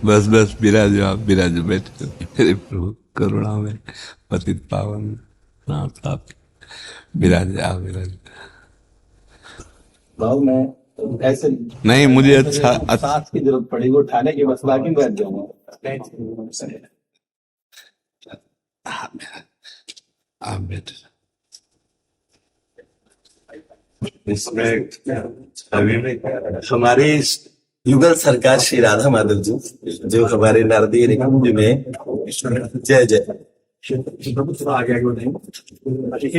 बस बस विराजो, आप विराजो, बैठे मेरे प्रभु, करुणा में पतित पावन नाथ आप विराज, आप विराज। भाव में ऐसे नहीं, मुझे अच्छा सांस की जरूरत पड़ी वो उठाने की, बस बाकी बैठ जाऊंगा। आप बैठे। इसमें हमारे युगल सरकार श्री राधा माधव जी, जो हमारे नारदीय निकुंज में जय जय श्री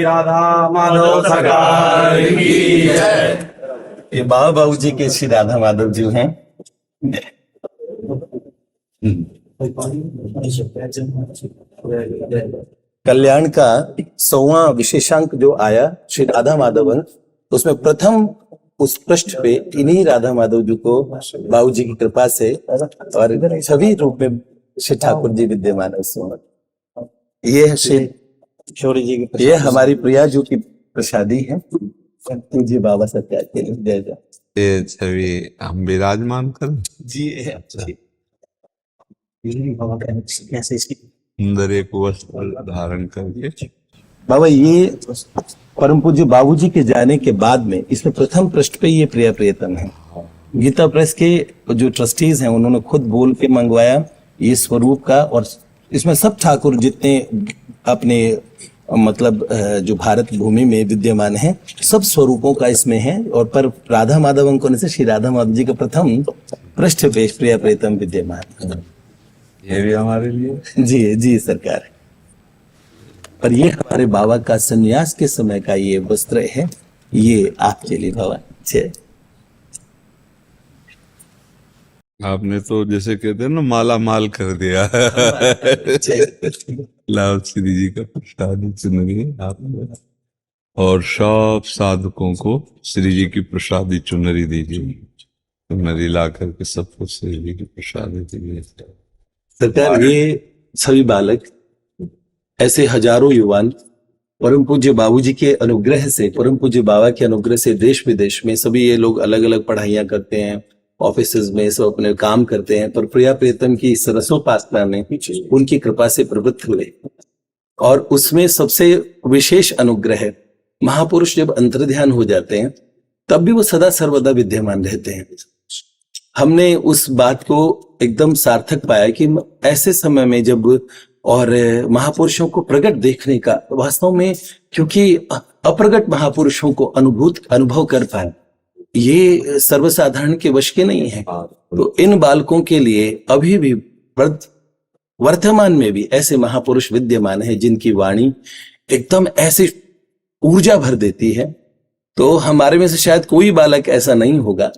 राधा माधव सरकार की जय। ये बाबा बाबू जी के श्री राधा माधव जी हैं। कल्याण का 100वां विशेषांक जो आया श्री राधा माधवन, उसमें प्रथम उस पृष्ठ पे इन्हीं राधा माधव जी को बाबू जी की कृपा से और सभी रूप में श्री ठाकुर जी विद्यमान है उसमें। ये है श्री शौर्य जी की, ये हमारी प्रिया जी की प्रसादी है। जी बाबा सत्या के लिए जय जय। ये छवि हम विराजमान कर जी कैसे इसकी सुंदर एक वस्त्र धारण करके। बाबा ये परम पूज्य बाबूजी के जाने के बाद में इसमें प्रथम पृष्ठ पे ये प्रिय प्रियतम है। गीता प्रेस के जो ट्रस्टीज हैं उन्होंने खुद बोल के मंगवाया ये स्वरूप का, और इसमें सब ठाकुर जितने अपने मतलब जो भारत भूमि में विद्यमान हैं सब स्वरूपों का इसमें है। और पर राधा माधव अंकों से श्री राधा माधव जी का प्रथम पृष्ठ पे प्रिय प्रियतम विद्यमान। ये भी हमारे लिए जी जी सरकार। पर ये हमारे बाबा का सन्यास के समय का ये वस्त्र है, ये आपके लिए बाबा। जय। आपने तो जैसे कहते हैं ना माला माल कर दिया। लाल श्री जी का प्रसाद चुनरी आपने, और सब साधकों को श्री जी की प्रसादी चुनरी दीजिए। चुनरी ला करके सबको श्री जी की प्रसादी दीजिए। सरकार ये सभी बालक ऐसे हजारों युवान परम पूज्य बाबूजी के अनुग्रह से, परम पूज्य बाबा के अनुग्रह से देश विदेश में सभी ये लोग अलग अलग पढ़ाइयां करते हैं, ऑफिसेज में सब अपने काम करते हैं, पर प्रिया प्रियतम की सरसोपासना में उनकी कृपा से प्रवृत्त हुए। और उसमें सबसे विशेष अनुग्रह, महापुरुष जब अंतर्ध्यान हो जाते हैं तब भी वो सदा सर्वदा विद्यमान रहते हैं। हमने उस बात को एकदम सार्थक पाया कि ऐसे समय में जब और महापुरुषों को प्रकट देखने का वास्तव में, क्योंकि अप्रगट महापुरुषों को अनुभव कर पाए ये सर्वसाधारण के वश के नहीं है। तो इन बालकों के लिए अभी भी वर्तमान में भी ऐसे महापुरुष विद्यमान है जिनकी वाणी एकदम ऐसी ऊर्जा भर देती है। तो हमारे में से शायद कोई बालक ऐसा नहीं होगा।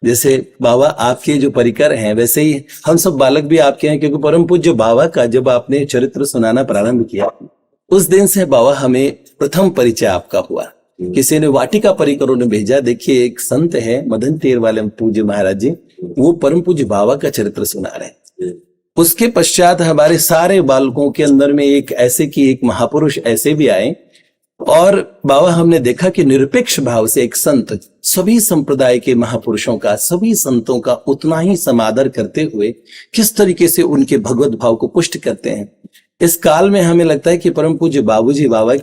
जैसे बाबा आपके जो परिकर हैं वैसे ही हम सब बालक भी आपके हैं, क्योंकि परम पूज्य बाबा का जब आपने चरित्र सुनाना प्रारंभ किया उस दिन से बाबा हमें प्रथम परिचय आपका हुआ। किसी ने वाटिका परिकरों ने भेजा, देखिए एक संत है मदन तेर वाले पूज्य महाराज जी, वो परम पूज्य बाबा का चरित्र सुना रहे हैं। उसके पश्चात हमारे सारे बालकों के अंदर में एक ऐसे की एक महापुरुष ऐसे भी आए, और बाबा हमने देखा कि निरपेक्ष भाव से एक संत सभी संप्रदाय के महापुरुषों का, सभी संतों का उतना ही समादर करते हुए किस तरीके से उनके भगवत भाव को पुष्ट करते हैं। इस काल में हमें लगता है कि परम पूज्य बाबूजी बाबा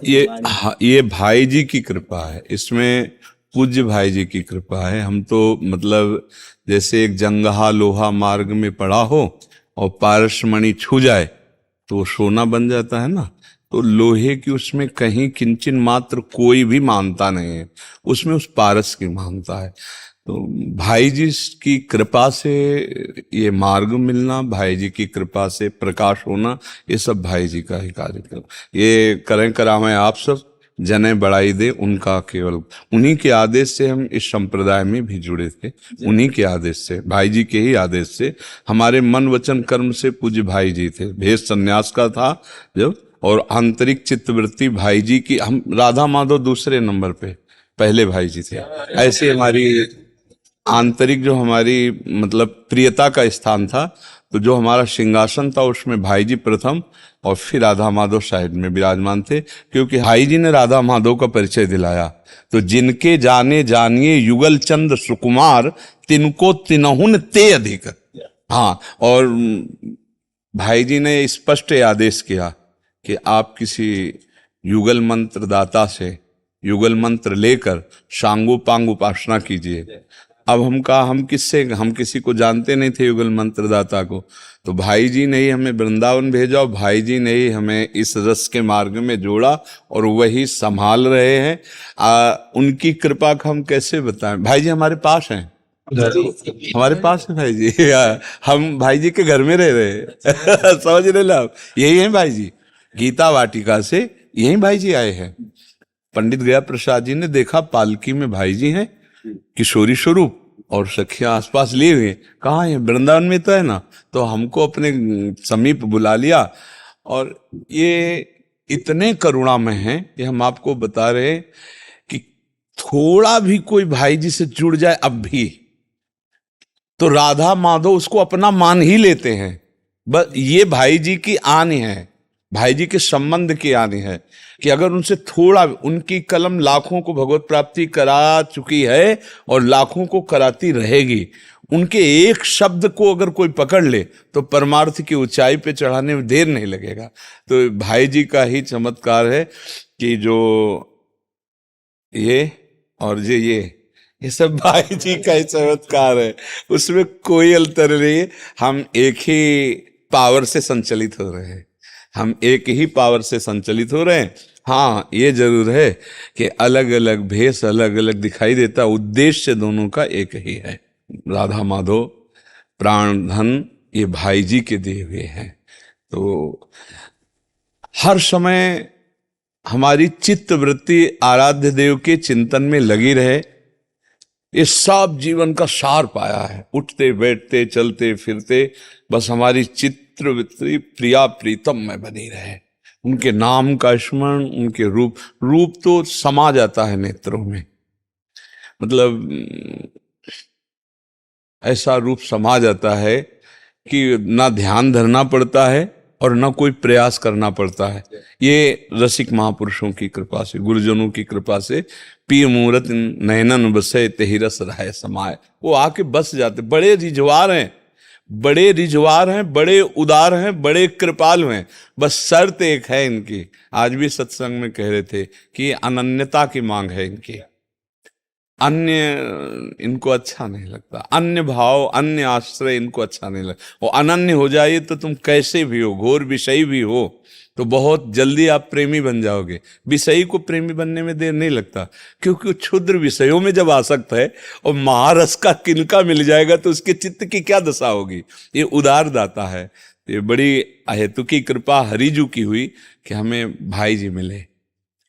ये भाई जी की कृपा है, इसमें पूज्य भाई जी की कृपा है। हम तो मतलब जैसे एक जंगहा लोहा मार्ग में पड़ा हो और पारसमणि छू जाए तो सोना बन जाता है ना, तो लोहे की उसमें कहीं किंचन मात्र कोई भी मानता नहीं है, उसमें उस पारस की मानता है। तो भाई जी की कृपा से ये मार्ग मिलना, भाई जी की कृपा से प्रकाश होना, ये सब भाई जी का ही कार्यक्रम। ये करें करावें आप सब जने बढ़ाई दे उनका, केवल उन्हीं के आदेश से हम इस संप्रदाय में भी जुड़े थे। उन्हीं के आदेश से, भाई जी के ही आदेश से। हमारे मन वचन कर्म से पूज्य भाई जी थे। भेष संन्यास का था जब, और आंतरिक चित्तवृत्ति भाई जी की। हम राधा माधव दूसरे नंबर पे, पहले भाई जी थे। ऐसे हमारी आंतरिक जो हमारी मतलब प्रियता का स्थान था तो जो हमारा सिंहासन था उसमें भाई जी प्रथम और फिर राधा माधव साइड में विराजमान थे, क्योंकि भाई जी ने राधा माधव का परिचय दिलाया। तो जिनके जाने जानिए युगल चंद सुकुमार, तिनको तिनहुन ते अधिक। हाँ, और भाई जी ने स्पष्ट आदेश किया कि आप किसी युगल मंत्र दाता से युगल मंत्र लेकर सांगोपांग उपासना कीजिए। अब हम किसी को जानते नहीं थे युगल मंत्र दाता को, तो भाई जी ने ही हमें वृंदावन भेजा और भाई जी ने ही हमें इस रस के मार्ग में जोड़ा और वही संभाल रहे हैं। उनकी कृपा का हम कैसे बताएं। भाई जी हमारे पास हैं, हमारे पास है भाई जी। हम भाई जी के घर में रह रहे हैं। समझ रहे ना आप, यही है भाई जी। गीता वाटिका से यही भाई जी आए हैं। पंडित गया प्रसाद जी ने देखा पालकी में भाई जी हैं किशोरी स्वरूप और सखियां आसपास लिए हुए, कहाँ है, वृंदावन में तो है ना। तो हमको अपने समीप बुला लिया और ये इतने करुणामय हैं कि हम आपको बता रहे हैं कि थोड़ा भी कोई भाई जी से जुड़ जाए अब भी तो राधा माधव उसको अपना मान ही लेते हैं। बस ये भाई जी की आन है, भाई जी के संबंध की आनी है कि अगर उनसे थोड़ा, उनकी कलम लाखों को भगवत प्राप्ति करा चुकी है और लाखों को कराती रहेगी। उनके एक शब्द को अगर कोई पकड़ ले तो परमार्थ की ऊंचाई पे चढ़ाने में देर नहीं लगेगा। तो भाई जी का ही चमत्कार है कि जो ये और ये सब भाई जी का ही चमत्कार है, उसमें कोई अंतर नहीं है। हम एक ही पावर से संचालित हो रहे हैं, हम एक ही पावर से संचालित हो रहे हैं। हाँ, ये जरूर है कि अलग अलग भेष अलग अलग दिखाई देता, उद्देश्य दोनों का एक ही है। राधा माधव प्राण धन ये भाई जी के दिए हुए हैं। तो हर समय हमारी चित्त वृत्ति आराध्य देव के चिंतन में लगी रहे, ये सब जीवन का सार पाया है। उठते बैठते चलते फिरते बस हमारी चित्रवृत्ति प्रिया प्रीतम में बनी रहे, उनके नाम का स्मरण, उनके रूप तो समा जाता है नेत्रों में। मतलब ऐसा रूप समा जाता है कि ना ध्यान धरना पड़ता है और ना कोई प्रयास करना पड़ता है। ये रसिक महापुरुषों की कृपा से, गुरुजनों की कृपा से पिय मूरत नयनन बसे तेहि रस रहे समाये, वो आके बस जाते। बड़े रिझवार हैं, बड़े रिझवार हैं, बड़े उदार हैं, बड़े कृपालु हैं। बस शर्त एक है इनकी, आज भी सत्संग में कह रहे थे कि अनन्यता की मांग है इनकी। अन्य इनको अच्छा नहीं लगता, अन्य भाव अन्य आश्रय इनको अच्छा नहीं लगता। वो अनन्य हो जाइए तो तुम कैसे भी हो, घोर विषयी भी हो तो बहुत जल्दी आप प्रेमी बन जाओगे। विषयी को प्रेमी बनने में देर नहीं लगता, क्योंकि वो क्षुद्र विषयों में जब आसक्त है और महारस का किनका मिल जाएगा तो उसके चित्त की क्या दशा होगी। ये उदार दाता है। ये बड़ी अहेतुकी कृपा हरिजू की हुई कि हमें भाई जी मिले,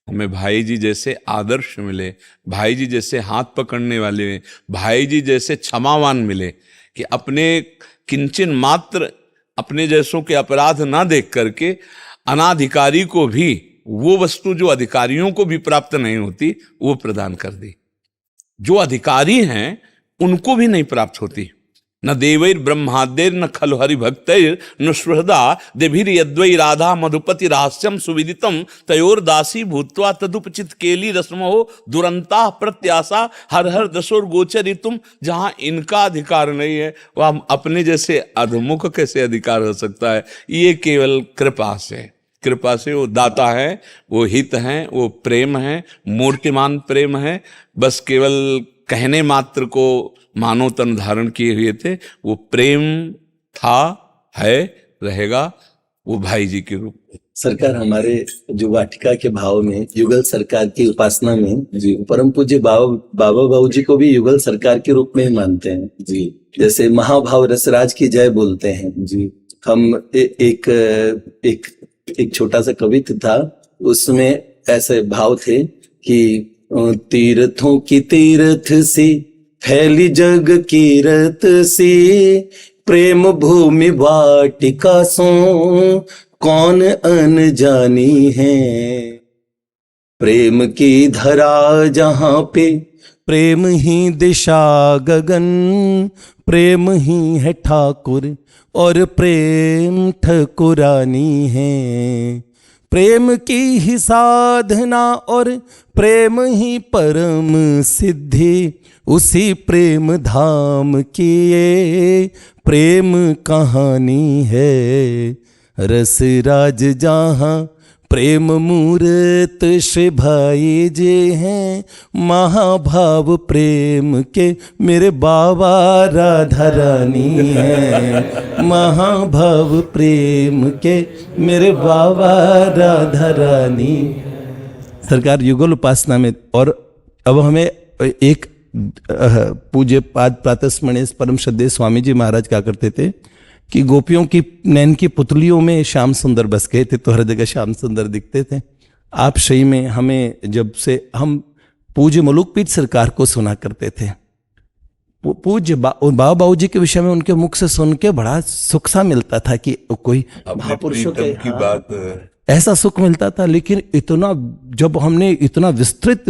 हमें भाई जी जैसे आदर्श मिले, भाई जी जैसे हाथ पकड़ने वाले, भाई जी जैसे क्षमावान मिले कि अपने किंचन मात्र अपने जैसों के अपराध ना देख करके अनाधिकारी को भी वो वस्तु जो अधिकारियों को भी प्राप्त नहीं होती वो प्रदान कर दी। जो अधिकारी हैं उनको भी नहीं प्राप्त होती। न देवैर ब्रह्मादेर न खलु हरि भक्तैर न सुहृदा देभिर यद्वै राधा मधुपति रहस्यम सुविदितम तयोर दासी भूत्वा तदुपचित केली रस्मो दुरंता प्रत्याशा हर हर दशोर गोचरितुम। जहां इनका अधिकार नहीं है वह अपने जैसे अधमुख कैसे अधिकार हो सकता है। ये केवल कृपा से, कृपा से वो दाता है, वो हित हैं, वो प्रेम है, मूर्तिमान प्रेम है। बस केवल कहने मात्र को मानव तन धारण किए हुए थे, वो प्रेम था, है, रहेगा, वो भाई जी के रूप में। सरकार हमारे जो वाटिका के भाव में युगल सरकार की उपासना में जी परम पूज्य बाबा बाबू जी को भी युगल सरकार के रूप में ही मानते हैं जी। जैसे महाभाव रसराज की जय बोलते हैं जी। हम एक छोटा सा कविता था, उसमें ऐसे भाव थे कि तीर्थों की तीर्थ सी फैली जग कीरत सी, प्रेम भूमि वाटिका सो कौन अनजानी है। प्रेम की धरा जहां पे प्रेम ही दिशा गगन, प्रेम ही है ठाकुर और प्रेम ठकुरानी है। प्रेम की ही साधना और प्रेम ही परम सिद्धि, उसी प्रेम धाम की ये प्रेम कहानी है। रस राज जहाँ प्रेम मूर्त श्री भाई जी हैं, महाभाव प्रेम के मेरे बाबा राधा रानी हैं। महाभाव प्रेम के मेरे बाबा राधा रानी। सरकार युगल उपासना में, और अब हमें एक पूज्य पाद प्रातस्मरणीय परम श्रद्धेय स्वामी जी महाराज क्या करते थे कि गोपियों की नैन की पुतलियों में श्याम सुंदर बस गए थे, तो हर जगह श्याम सुंदर दिखते थे। आप सही में हमें जब से हम पूज्य मलुकपीठ सरकार को सुना करते थे, पूज्य बाबा बाबू जी के विषय में उनके मुख से सुन के बड़ा सुख सा मिलता था कि कोई महापुरुषों की बात, ऐसा सुख मिलता था। लेकिन इतना जब हमने इतना विस्तृत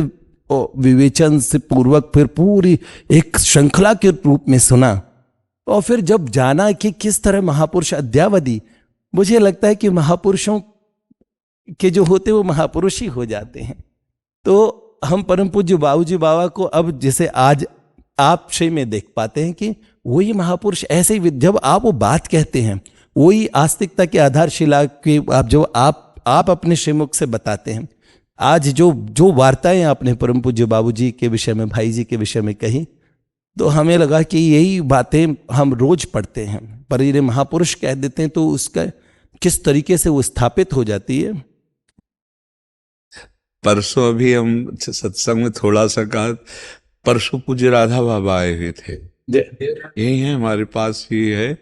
विवेचन से पूर्वक फिर पूरी एक श्रृंखला के रूप में सुना, और फिर जब जाना कि किस तरह महापुरुष अद्यावधि, मुझे लगता है कि महापुरुषों के जो होते वो महापुरुष ही हो जाते हैं। तो हम परम पूज्य बाबूजी बाबा को अब जैसे आज आप शय में देख पाते हैं कि वही महापुरुष ऐसे ही, जब आप वो बात कहते हैं वही आस्तिकता के आधारशिला के आप जो आप अपने श्रीमुख से बताते हैं। आज जो वार्ताएं आपने परम पूज्य बाबूजी के विषय में, भाई जी के विषय में कही, तो हमें लगा कि यही बातें हम रोज पढ़ते हैं, पर ये महापुरुष कह देते हैं तो उसका किस तरीके से वो स्थापित हो जाती है। परसों अभी हम सत्संग में थोड़ा सा कहा, परसों पूज्य राधा बाबा आए हुए थे, यही है हमारे पास ही है।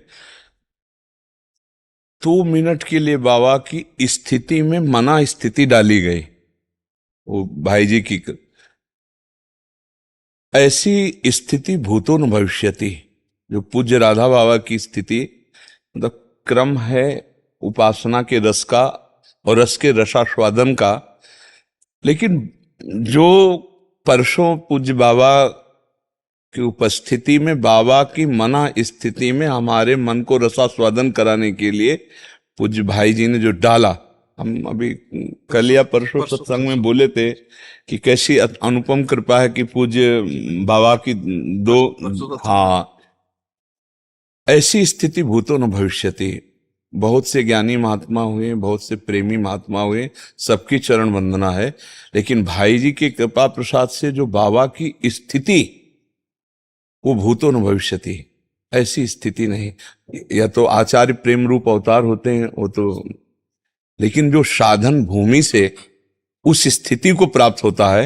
2 मिनट के लिए बाबा की स्थिति में मना स्थिति डाली गई, वो भाई जी की। ऐसी स्थिति भूतो न भविष्यति, जो पूज्य राधा बाबा की स्थिति, मतलब क्रम है उपासना के रस का और रस के रसास्वादन का। लेकिन जो परसों पूज्य बाबा की उपस्थिति में, बाबा की मना स्थिति में हमारे मन को रसास्वादन कराने के लिए पूज्य भाई जी ने जो डाला, हम अभी कल या परसों सत्संग में बोले थे कि कैसी अनुपम कृपा है कि पूज्य बाबा की ऐसी स्थिति भूतो न भविष्यति। बहुत से ज्ञानी महात्मा हुए, बहुत से प्रेमी महात्मा हुए, सबकी चरण वंदना है, लेकिन भाई जी की कृपा प्रसाद से जो बाबा की स्थिति, वो भूतो न भविष्यति, ऐसी स्थिति नहीं। या तो आचार्य प्रेम रूप अवतार होते हैं वो तो, लेकिन जो साधन भूमि से उस स्थिति को प्राप्त होता है,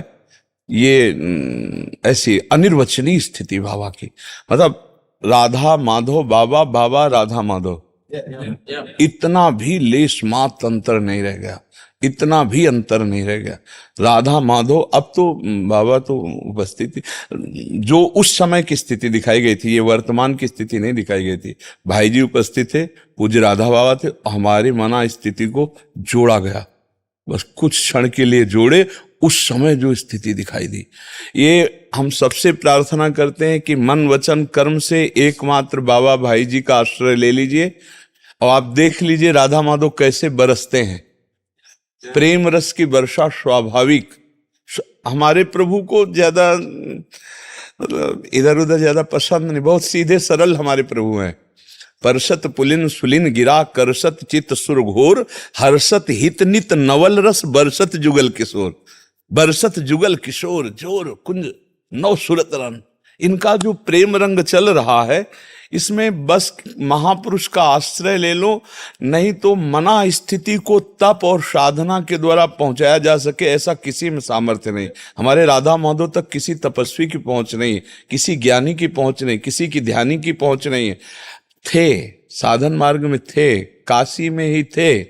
ये ऐसी अनिर्वचनीय स्थिति बाबा की। मतलब राधा माधव बाबा, बाबा राधा माधव, इतना भी लेश मात्र अंतर नहीं रह गया, इतना भी अंतर नहीं रह गया। राधा माधव, अब तो बाबा तो उपस्थिति जो उस समय की स्थिति दिखाई गई थी, ये वर्तमान की स्थिति नहीं दिखाई गई थी। भाई जी उपस्थित थे, पूज्य राधा बाबा थे, हमारी मना स्थिति को जोड़ा गया, बस कुछ क्षण के लिए जोड़े, उस समय जो स्थिति दिखाई दी। ये हम सबसे प्रार्थना करते हैं कि मन वचन कर्म से एकमात्र बाबा भाई जी का आश्रय ले लीजिए, और आप देख लीजिए राधा माधव कैसे बरसते हैं। प्रेम रस की वर्षा स्वाभाविक। हमारे प्रभु को ज्यादा इधर उधर ज्यादा पसंद नहीं, बहुत सीधे सरल हमारे प्रभु हैं। परसत पुलिन सुलिन गिरा करसत चित सुर घोर, हर्षत हित नित नवल रस बरसत जुगल किशोर। बरसत जुगल किशोर जोर कुंज नव सुरत रन। इनका जो प्रेम रंग चल रहा है, इसमें बस महापुरुष का आश्रय ले लो, नहीं तो मना स्थिति को तप और साधना के द्वारा पहुंचाया जा सके, ऐसा किसी में सामर्थ्य नहीं। हमारे राधा माधव तक किसी तपस्वी की पहुंच नहीं, किसी ज्ञानी की पहुंच नहीं, किसी की ध्यानी की पहुंच नहीं। थे साधन मार्ग में थे, काशी में ही थे,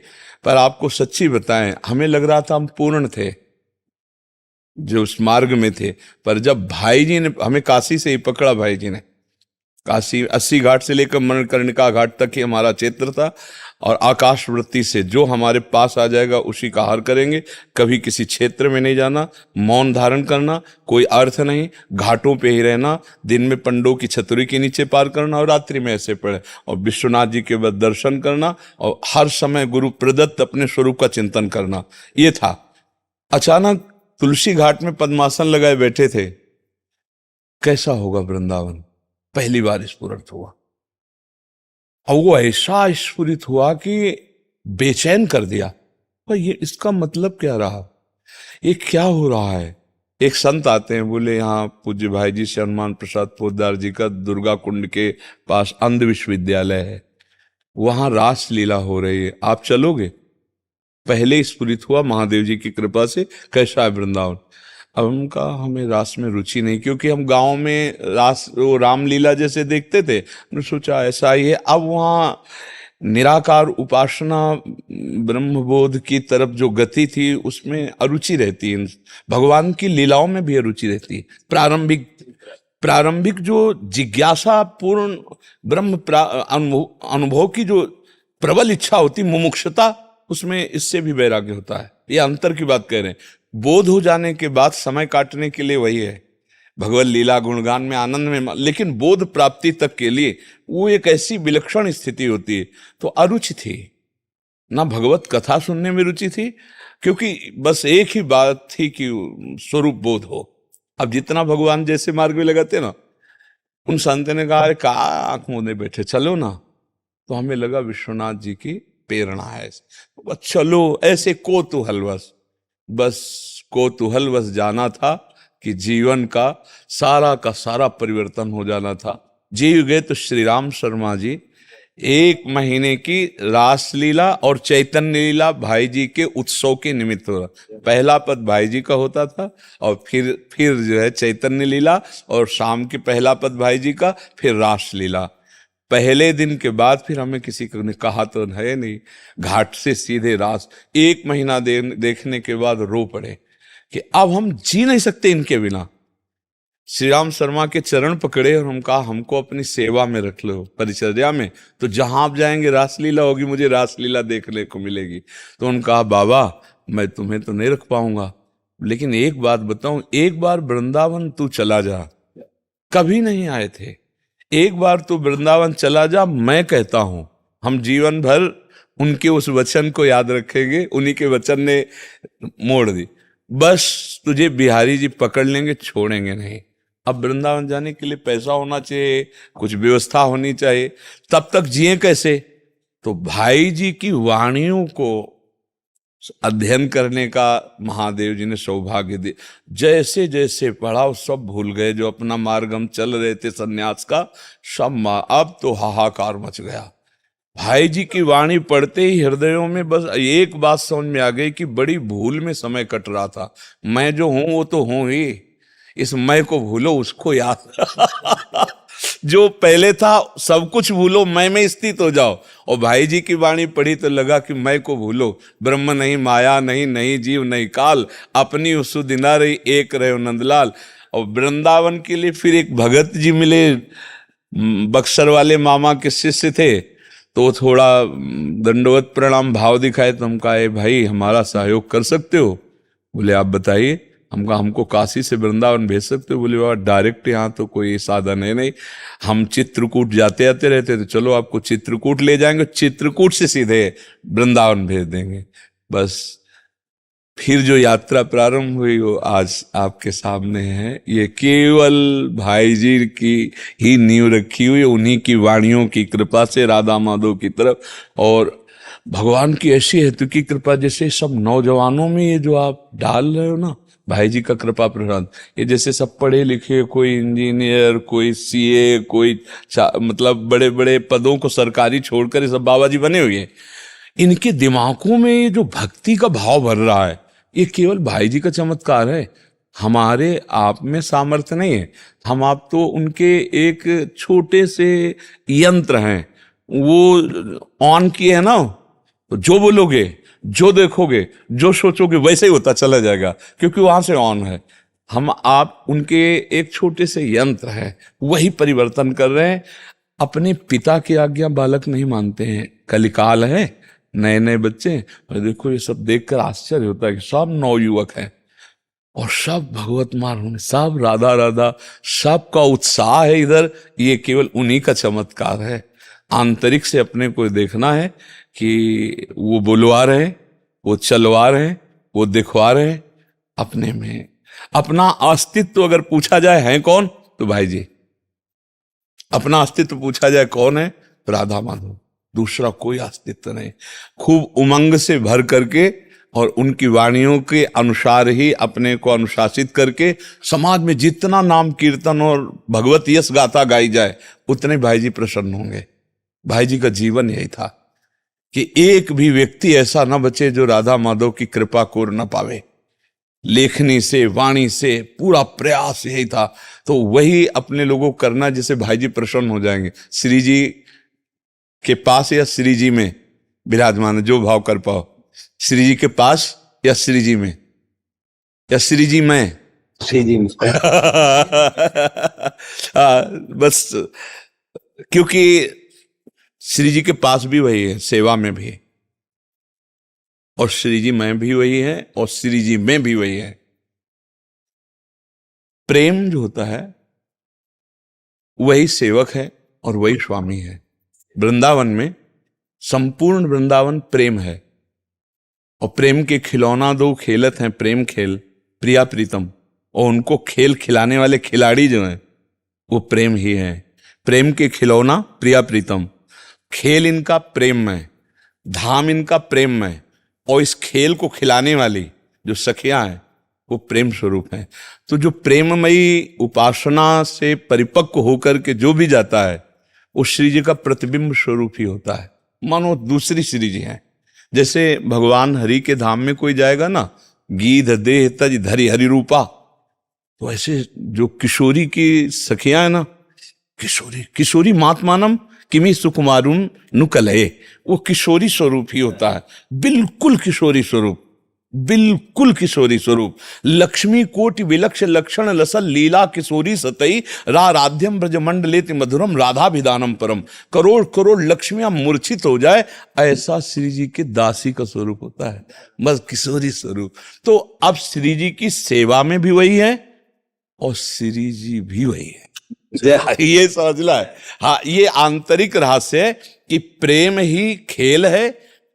पर आपको सच्ची बताएं, हमें लग रहा था हम पूर्ण थे जो उस मार्ग में थे, पर जब भाई जी ने हमें काशी से ही पकड़ा, भाई जी ने काशी 80 घाट से लेकर मणिकर्णिका घाट तक ही हमारा क्षेत्र था, और आकाश वृत्ति से जो हमारे पास आ जाएगा उसी का आहार करेंगे। कभी किसी क्षेत्र में नहीं जाना, मौन धारण करना, कोई अर्थ नहीं, घाटों पे ही रहना, दिन में पंडों की छतरी के नीचे पार करना और रात्रि में ऐसे पड़े, और विश्वनाथ जी के बाद दर्शन करना, और हर समय गुरु प्रदत्त अपने स्वरूप का चिंतन करना, ये था। अचानक तुलसी घाट में पद्मासन लगाए बैठे थे, कैसा होगा वृंदावन, पहली बार स्फुरित हुआ। और वो ऐसा स्फुरित हुआ कि बेचैन कर दिया, पर ये इसका मतलब क्या रहा, ये क्या हो रहा है। एक संत आते हैं, बोले यहाँ पूज्य भाई जी से हनुमान प्रसाद पोद्दार जी का दुर्गा कुंड के पास अंध विश्वविद्यालय है, वहां रास लीला हो रही है, आप चलोगे। पहले स्फुरित हुआ महादेव जी की कृपा से, कैसा है वृंदावन। अब हम कहा हमें रास में रुचि नहीं, क्योंकि हम गांव में रास वो रामलीला जैसे देखते थे, हमने सोचा ऐसा ही है। अब वहाँ निराकार उपासना ब्रह्मबोध की तरफ जो गति थी उसमें अरुचि रहती है, भगवान की लीलाओं में भी अरुचि रहती है। प्रारंभिक जो जिज्ञासा पूर्ण ब्रह्म अनुभव की जो प्रबल इच्छा होती, मुमुक्षुता, उसमें इससे भी वैराग्य होता है। ये अंतर की बात कह रहे हैं। बोध हो जाने के बाद समय काटने के लिए वही है, भगवत लीला गुणगान में आनंद में, लेकिन बोध प्राप्ति तक के लिए वो एक ऐसी विलक्षण स्थिति होती है। तो अरुचि थी ना, भगवत कथा सुनने में रुचि थी, क्योंकि बस एक ही बात थी कि स्वरूप बोध हो। अब जितना भगवान जैसे मार्ग में लगाते ना, उन संत ने कहा अरे का आंख मूंदे बैठे, चलो ना। तो हमें लगा विश्वनाथ जी की प्रेरणा है, बस चलो, ऐसे कोतूहलवश, बस कोतूहलवश जाना था कि जीवन का सारा परिवर्तन हो जाना था। जीव गए तो श्री राम शर्मा जी 1 महीने की रासलीला और चैतन्य लीला भाई जी के उत्सव के निमित्त हो रहा। पहला पद भाई जी का होता था, और फिर जो है चैतन्य लीला, और शाम के पहला पद भाई जी का, फिर रासलीला। पहले दिन के बाद फिर हमें किसी को ने कहा तो है नहीं, घाट से सीधे रास। 1 महीना देखने के बाद रो पड़े कि अब हम जी नहीं सकते इनके बिना। श्री राम शर्मा के चरण पकड़े और हम कहा हमको अपनी सेवा में रख लो, परिचर्या में, तो जहां आप जाएंगे रासलीला होगी, मुझे रासलीला देखने को मिलेगी। तो उन्होंने कहा बाबा मैं तुम्हें तो नहीं रख पाऊंगा, लेकिन एक बात बताऊं, एक बार वृंदावन तू चला जा, कभी नहीं आए थे, एक बार तू वृंदावन चला जा, मैं कहता हूं हम जीवन भर उनके उस वचन को याद रखेंगे। उन्हीं के वचन ने मोड़ दी, बस तुझे बिहारी जी पकड़ लेंगे, छोड़ेंगे नहीं। अब वृंदावन जाने के लिए पैसा होना चाहिए, कुछ व्यवस्था होनी चाहिए, तब तक जिए कैसे। तो भाई जी की वाणियों को अध्ययन करने का महादेव जी ने सौभाग्य दिया। जैसे जैसे पढ़ा वो सब भूल गए, जो अपना मार्ग हम चल रहे थे सन्यास का, सब अब तो हाहाकार मच गया। भाई जी की वाणी पढ़ते ही हृदयों में बस एक बात समझ में आ गई कि बड़ी भूल में समय कट रहा था। मैं जो हूं वो तो हूं ही, इस मैं को भूलो, उसको याद जो पहले था सब कुछ भूलो, मैं में स्थित हो जाओ। और भाई जी की वाणी पढ़ी तो लगा कि मैं को भूलो, ब्रह्म नहीं, माया नहीं, नहीं जीव नहीं काल, अपनी उसु दिना रही एक रहे नंदलाल। और वृंदावन के लिए फिर एक भगत जी मिले, बक्सर वाले मामा के शिष्य थे, तो थोड़ा दंडवत प्रणाम भाव दिखाए। तो हम कहा भाई हमारा सहयोग कर सकते हो? बोले आप बताइए। हम कहा हमको काशी से वृंदावन भेज सकते हो? बोले बाबा डायरेक्ट यहाँ तो कोई साधन है नहीं, हम चित्रकूट जाते आते रहते, तो चलो आपको चित्रकूट ले जाएंगे, चित्रकूट से सीधे वृंदावन भेज देंगे। बस फिर जो यात्रा प्रारंभ हुई वो आज आपके सामने है। ये केवल भाई जी की ही नींव रखी हुई, उन्हीं की वाणियों की कृपा से राधा माधव की तरफ, और भगवान की ऐसी हेतु की कृपा, जैसे सब नौजवानों में ये जो आप डाल रहे हो ना भाई जी का कृपा प्रसाद, ये जैसे सब पढ़े लिखे, कोई इंजीनियर, कोई सीए, कोई मतलब बड़े बड़े पदों को सरकारी छोड़कर ये सब बाबा जी बने हुए हैं, इनके दिमागों में ये जो भक्ति का भाव भर रहा है, ये केवल भाई जी का चमत्कार है। हमारे आप में सामर्थ्य नहीं है, हम आप तो उनके एक छोटे से यंत्र हैं। वो ऑन किए है ना, तो जो बोलोगे, जो देखोगे, जो सोचोगे वैसे ही होता चला जाएगा, क्योंकि वहां से ऑन है। हम आप उनके एक छोटे से यंत्र हैं, वही परिवर्तन कर रहे हैं। अपने पिता की आज्ञा बालक नहीं मानते हैं। कलिकाल है, नए नए बच्चे, और देखो ये सब देखकर आश्चर्य होता है कि सब नवयुवक हैं और सब भगवत मार्ग में, सब राधा राधा, सबका उत्साह है इधर। ये केवल उन्हीं का चमत्कार है। आंतरिक से अपने को देखना है कि वो बुलवा रहे हैं, वो चलवा रहे हैं, वो दिखवा रहे हैं। अपने में अपना अस्तित्व अगर पूछा जाए है कौन, तो भाई जी। अपना अस्तित्व पूछा जाए कौन है, तो राधा माधव, दूसरा कोई अस्तित्व नहीं। खूब उमंग से भर करके और उनकी वाणियों के अनुसार ही अपने को अनुशासित करके समाज में जितना नाम कीर्तन और भगवत यश गाथा गाई जाए, उतने भाई जी प्रसन्न होंगे। भाई जी का जीवन यही था कि एक भी व्यक्ति ऐसा न बचे जो राधा माधव की कृपा को न पावे। लेखनी से, वाणी से पूरा प्रयास यही था। तो वही अपने लोगों को करना जिससे भाई जी प्रसन्न हो जाएंगे। श्री जी के पास या श्री जी में विराजमान है, जो भाव कर पाओ। श्री जी के पास या श्री जी में, या श्री जी में, श्री जी बस, क्योंकि श्री जी के पास भी वही है, सेवा में भी, और श्री जी में भी वही है, और श्री जी में भी वही है। प्रेम जो होता है वही सेवक है और वही स्वामी है। वृंदावन में संपूर्ण वृंदावन प्रेम है, और प्रेम के खिलौना दो खेलत हैं, प्रेम खेल प्रिया प्रीतम, और उनको खेल खिलाने वाले खिलाड़ी जो हैं वो प्रेम ही है। प्रेम के खिलौना प्रिया प्रीतम, खेल इनका प्रेम में, धाम इनका प्रेम में, और इस खेल को खिलाने वाली जो सखियां हैं वो प्रेम स्वरूप है। तो जो प्रेममयी उपासना से परिपक्व होकर के जो भी जाता है, वो श्री जी का प्रतिबिंब स्वरूप ही होता है। मानो दूसरी श्री जी हैं। जैसे भगवान हरि के धाम में कोई जाएगा ना, गीध देह तज धरि हरि रूपा, तो ऐसे जो किशोरी की सखियां है ना, किशोरी किशोरी मातमानम किमी सुकुमारुन नुकलये, वो किशोरी स्वरूप ही होता है। बिल्कुल किशोरी स्वरूप, बिल्कुल किशोरी स्वरूप। लक्ष्मी कोटि विलक्ष लक्षण लसल लीला किशोरी सतई राध्यम ब्रजमंडलेति मधुरम राधाभिधानम परम। करोड़ करोड़ लक्ष्मियां मूर्छित हो जाए, ऐसा श्री जी के दासी का स्वरूप होता है, बस किशोरी स्वरूप। तो अब श्री जी की सेवा में भी वही है और श्री जी भी वही है। ये समझना है। हाँ, ये आंतरिक रहस्य है कि प्रेम ही खेल है,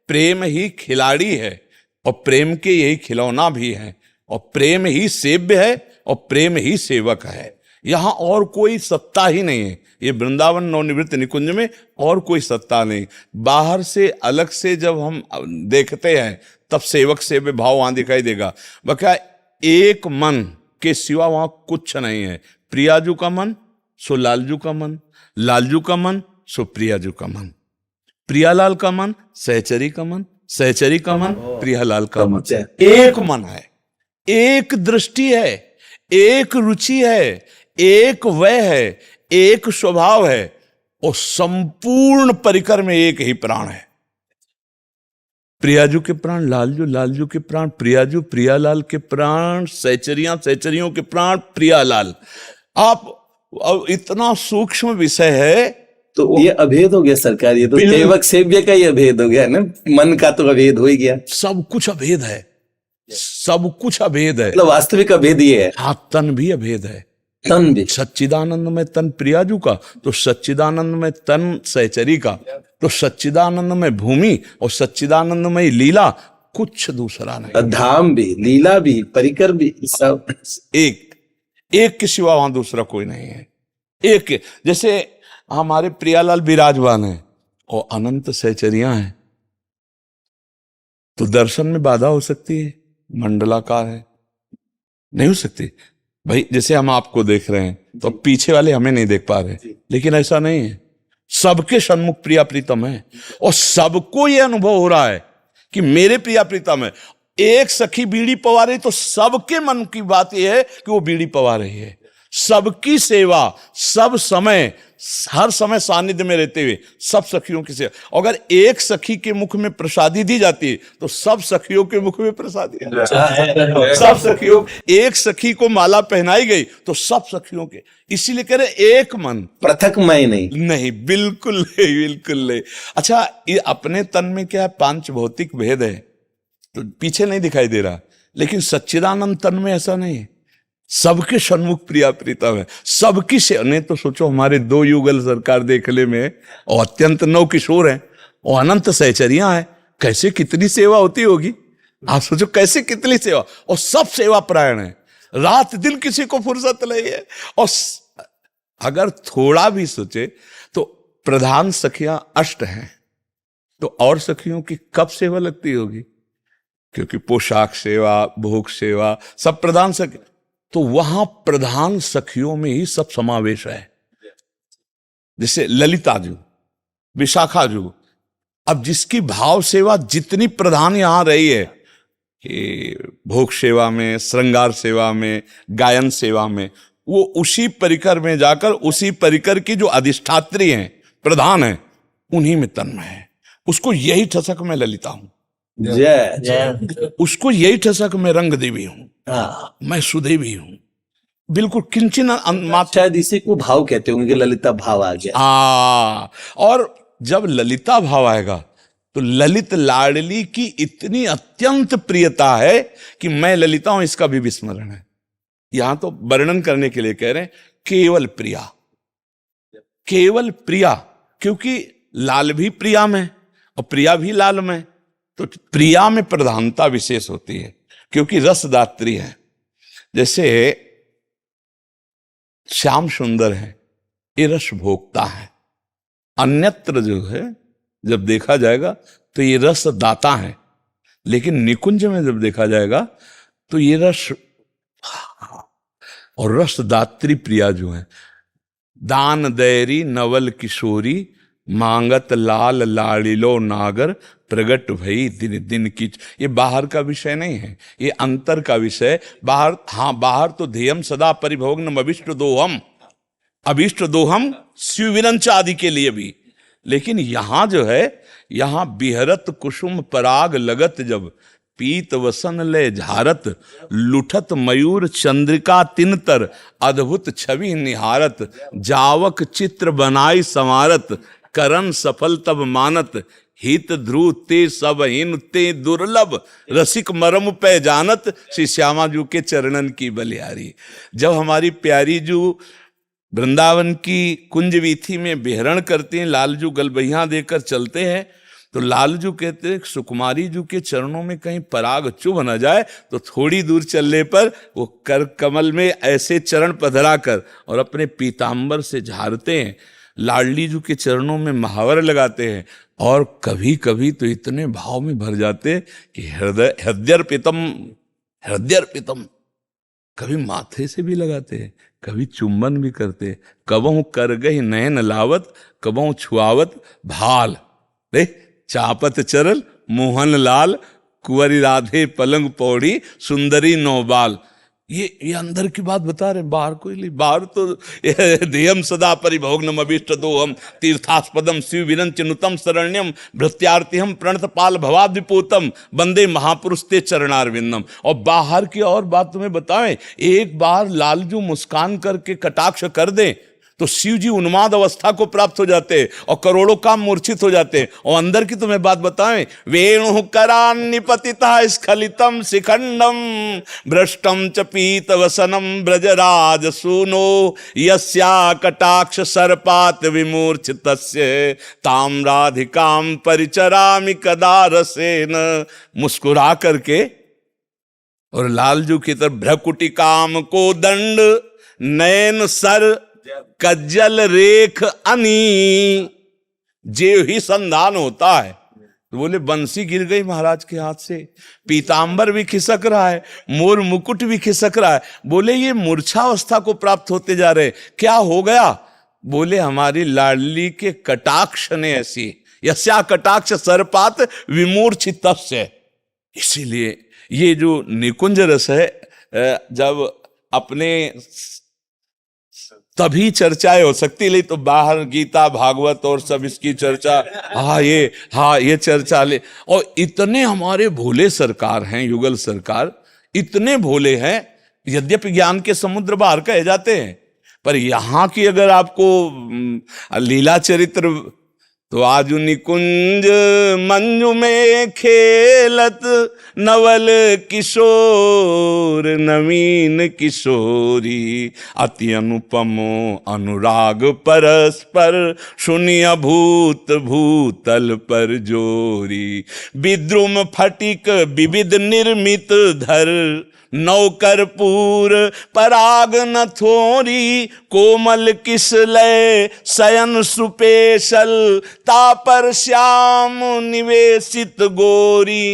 प्रेम ही खिलाड़ी है, और प्रेम के यही खिलौना भी है, और प्रेम ही सेव्य है, और प्रेम ही सेवक है। यहां और कोई सत्ता ही नहीं है। ये वृंदावन नवनिवृत्त निकुंज में और कोई सत्ता नहीं। बाहर से अलग से जब हम देखते हैं तब सेवक सेव्य भाव वहां दिखाई देगा। बका एक मन के सिवा वहां कुछ नहीं है। प्रियाजू का मन सो लालजू का मन, लालजू का मन सो प्रियाजू का मन, प्रियालाल का मन सहचरी का मन, सहचरी का मन प्रियालाल का मन। एक मन है, एक दृष्टि है, एक रुचि है, एक वय है, एक स्वभाव है, और संपूर्ण परिकर में एक ही प्राण है। प्रियाजू के प्राण लालजू, लालजू के प्राण प्रियाजू, प्रियालाल के प्राण सहचरियां, सहचरियों के प्राण प्रियालाल। आप अब इतना सूक्ष्म विषय है। तो ये अभेद हो गया सरकार, ये तो सेवक सेव्य का ही अभेद हो गया ना, मन का तो अभेद हो ही गया। सब कुछ अभेद है, सब कुछ अभेद है। मतलब वास्तविक अभेद ये है। हाँ, तन भी अभेद है। तन भी सच्चिदानंद में तन प्रियाजू का, तो सच्चिदानंद में तन सहचरी का, तो सच्चिदानंद में भूमि और सच्चिदानंद में लीला, कुछ दूसरा नहीं। धाम भी, लीला भी, परिकर भी, सब एक एक के सिवा वहां दूसरा कोई नहीं है। एक जैसे हमारे प्रियालाल विराजमान है और अनंत सहचरियां हैं, तो दर्शन में बाधा हो सकती है। मंडलाकार है, नहीं हो सकती भाई। जैसे हम आपको देख रहे हैं तो पीछे वाले हमें नहीं देख पा रहे, लेकिन ऐसा नहीं है। सबके सन्मुख प्रिया प्रीतम है, और सबको यह अनुभव हो रहा है कि मेरे प्रिया प्रीतम है। एक सखी बीड़ी पवा रही तो सबके मन की बात यह है कि वो बीड़ी पवा रही है। सबकी सेवा, सब समय, हर समय सानिध्य में रहते हुए सब सखियों की सेवा। अगर एक सखी के मुख में प्रसादी दी जाती है तो सब सखियों के मुख में प्रसादी, सब सखियों, एक सखी को माला पहनाई गई तो सब सखियों के, इसीलिए कह रहे एक मन, पृथक मैं नहीं। नहीं, बिल्कुल नहीं, बिल्कुल नहीं। अच्छा, ये अपने तन में क्या है, पांच भौतिक भेद है तो पीछे नहीं दिखाई दे रहा, लेकिन सच्चिदानंद तन में ऐसा नहीं है। सबके सन्मुख प्रिया प्रीतम है, सबकी से। नहीं तो सोचो हमारे 2 युगल सरकार देखले में, और अत्यंत नव किशोर हैं और अनंत सहचरियां हैं, कैसे कितनी सेवा होती होगी। आप सोचो कैसे कितनी सेवा, और सब सेवा परायण है, रात दिन किसी को फुर्सत नहीं है। और अगर थोड़ा भी सोचे तो प्रधान सखियां 8 हैं, तो और सखियों की कब सेवा लगती होगी, क्योंकि पोशाक सेवा, भोग सेवा, सब प्रधान सखी, तो वहां प्रधान सखियों में ही सब समावेश है। जैसे ललिता जू, विशाखा जू, अब जिसकी भाव सेवा जितनी प्रधान यहां रही है कि भोग सेवा में, श्रृंगार सेवा में, गायन सेवा में, वो उसी परिकर में जाकर उसी परिकर की जो अधिष्ठात्री हैं, प्रधान हैं, उन्हीं में तन्मय है। उसको यही ठसक में ललिता हूं, जय। उसको यही ठसक में रंग देवी हूं, मैं सुदेवी हूं, बिल्कुल किंचन मात्र। शायद इसी को भाव कहते होंगे, ललिता भाव आ गया। और जब ललिता भाव आएगा तो ललित लाडली की इतनी अत्यंत प्रियता है कि मैं ललिता हूं, इसका भी विस्मरण है। यहां तो वर्णन करने के लिए कह रहे हैं केवल प्रिया, केवल प्रिया, क्योंकि लाल भी प्रिया में और प्रिया भी लाल में, तो प्रिया में प्रधानता विशेष होती है क्योंकि रसदात्री है। जैसे श्याम सुंदर है, ये रस भोगता है, अन्यत्र जो है जब देखा जाएगा तो ये रस दाता है, लेकिन निकुंज में जब देखा जाएगा तो ये रस, और रस दात्री प्रिया जो है, दान दैरी नवल किशोरी, मांगत लाल लाड़िलो नागर, प्रगट भई दिन दिन की। ये बाहर का विषय नहीं है, ये अंतर का विषय। बाहर, हाँ बाहर तो ध्येयम सदा परिभोग्नम अभिष्ट दोहम, अभिष्ट दोहम शिव विरंच आदि के लिए भी, लेकिन यहां जो है, यहां बिहरत कुसुम पराग लगत जब, पीत वसन ले झारत, लुठत मयूर चंद्रिका तिनतर, अद्भुत छवि निहारत, जावक चित्र बनाई समारत, करन सफल तब मानत, हित ध्रुव ते सब हिन ते दुर्लभ, रसिक मरम पे जानत, श्री श्यामा जू के चरणन की बलिहारी। जब हमारी प्यारी जू वृंदावन की कुंज वीथी में विहरण करते हैं, लालजू गलबहिया देकर चलते हैं, तो लालजू कहते हैं सुकुमारी जू के चरणों में कहीं पराग चुभ न जाए, तो थोड़ी दूर चलने पर वो कर कमल में ऐसे चरण पधरा कर और अपने पीतांबर से झाड़ते हैं, लाडली जू के चरणों में महावर लगाते हैं, और कभी कभी तो इतने भाव में भर जाते कि हृदयर्पितम, हृदयर्पितम, कभी माथे से भी लगाते हैं, कभी चुंबन भी करते, कबहू कर गई नयन लावत, कबहू छुआवत भाल, देख चापत चरल मोहन लाल, कुंवरी राधे पलंग पौड़ी, सुंदरी नौबाल। ये अंदर की बात बता रहे, बाहर कोई नहीं। बाहर तो ध्येयम सदा परिभोग्नम अभीष्ट दोहम, तीर्थास्पदम शिव विरंच नुतम शरण्यम, भृत्यार्तिहम प्रणत पाल भवाद्विपोतम, वंदे महापुरुष ते चरणारविंदम। और बाहर की और बात तुम्हें बताएं, एक बार लालजू मुस्कान करके कटाक्ष कर दे तो शिव जी उन्माद अवस्था को प्राप्त हो जाते हैं और करोड़ों काम मूर्छित हो जाते हैं। और अंदर की तुम्हें बात बताएं, वेणु करान निपतिता स्खलितम शिखंडम, भ्रष्टम च पीत वसनम ब्रजराज सूनो, यस्या कटाक्ष सर्पात विमूर्छितस्य, ताम राधिकाम परिचरामि कदा रसेन। मुस्कुरा करके और लालजू की तरफ, भ्रकुटी काम को दंड, नयन सर कज्जल रेख अनी, जे ही संधान होता है। तो बोले बंसी गिर गई महाराज के हाथ से, पीतांबर भी खिसक रहा है, मोर मुकुट भी खिसक रहा है। बोले ये मूर्छावस्था को प्राप्त होते जा रहे, क्या हो गया? बोले हमारी लाडली के कटाक्ष ने ऐसी, यस्या कटाक्ष सर्पात विमूर्छितस्य। इसीलिए ये जो निकुंज रस है, जब अपने तभी चर्चाएं हो सकती, नहीं तो बाहर गीता भागवत और सब इसकी चर्चा, हाँ ये चर्चा ले। और इतने हमारे भोले सरकार हैं, युगल सरकार इतने भोले हैं, यद्यपि ज्ञान के समुद्र बाहर कहे जाते हैं, पर यहां की अगर आपको लीला चरित्र, तो आजु निकुंज मंजू में खेलत नवल किशोर नवीन किशोरी, अति अनुपमो अनुराग परस्पर सुनिया भूत भूतल पर जोरी, विद्रुम फटिक विविध निर्मित धर नौकरपूर पराग न थोरी, कोमल किसलय शयन सुपेशल तापर श्याम निवेशित गोरी।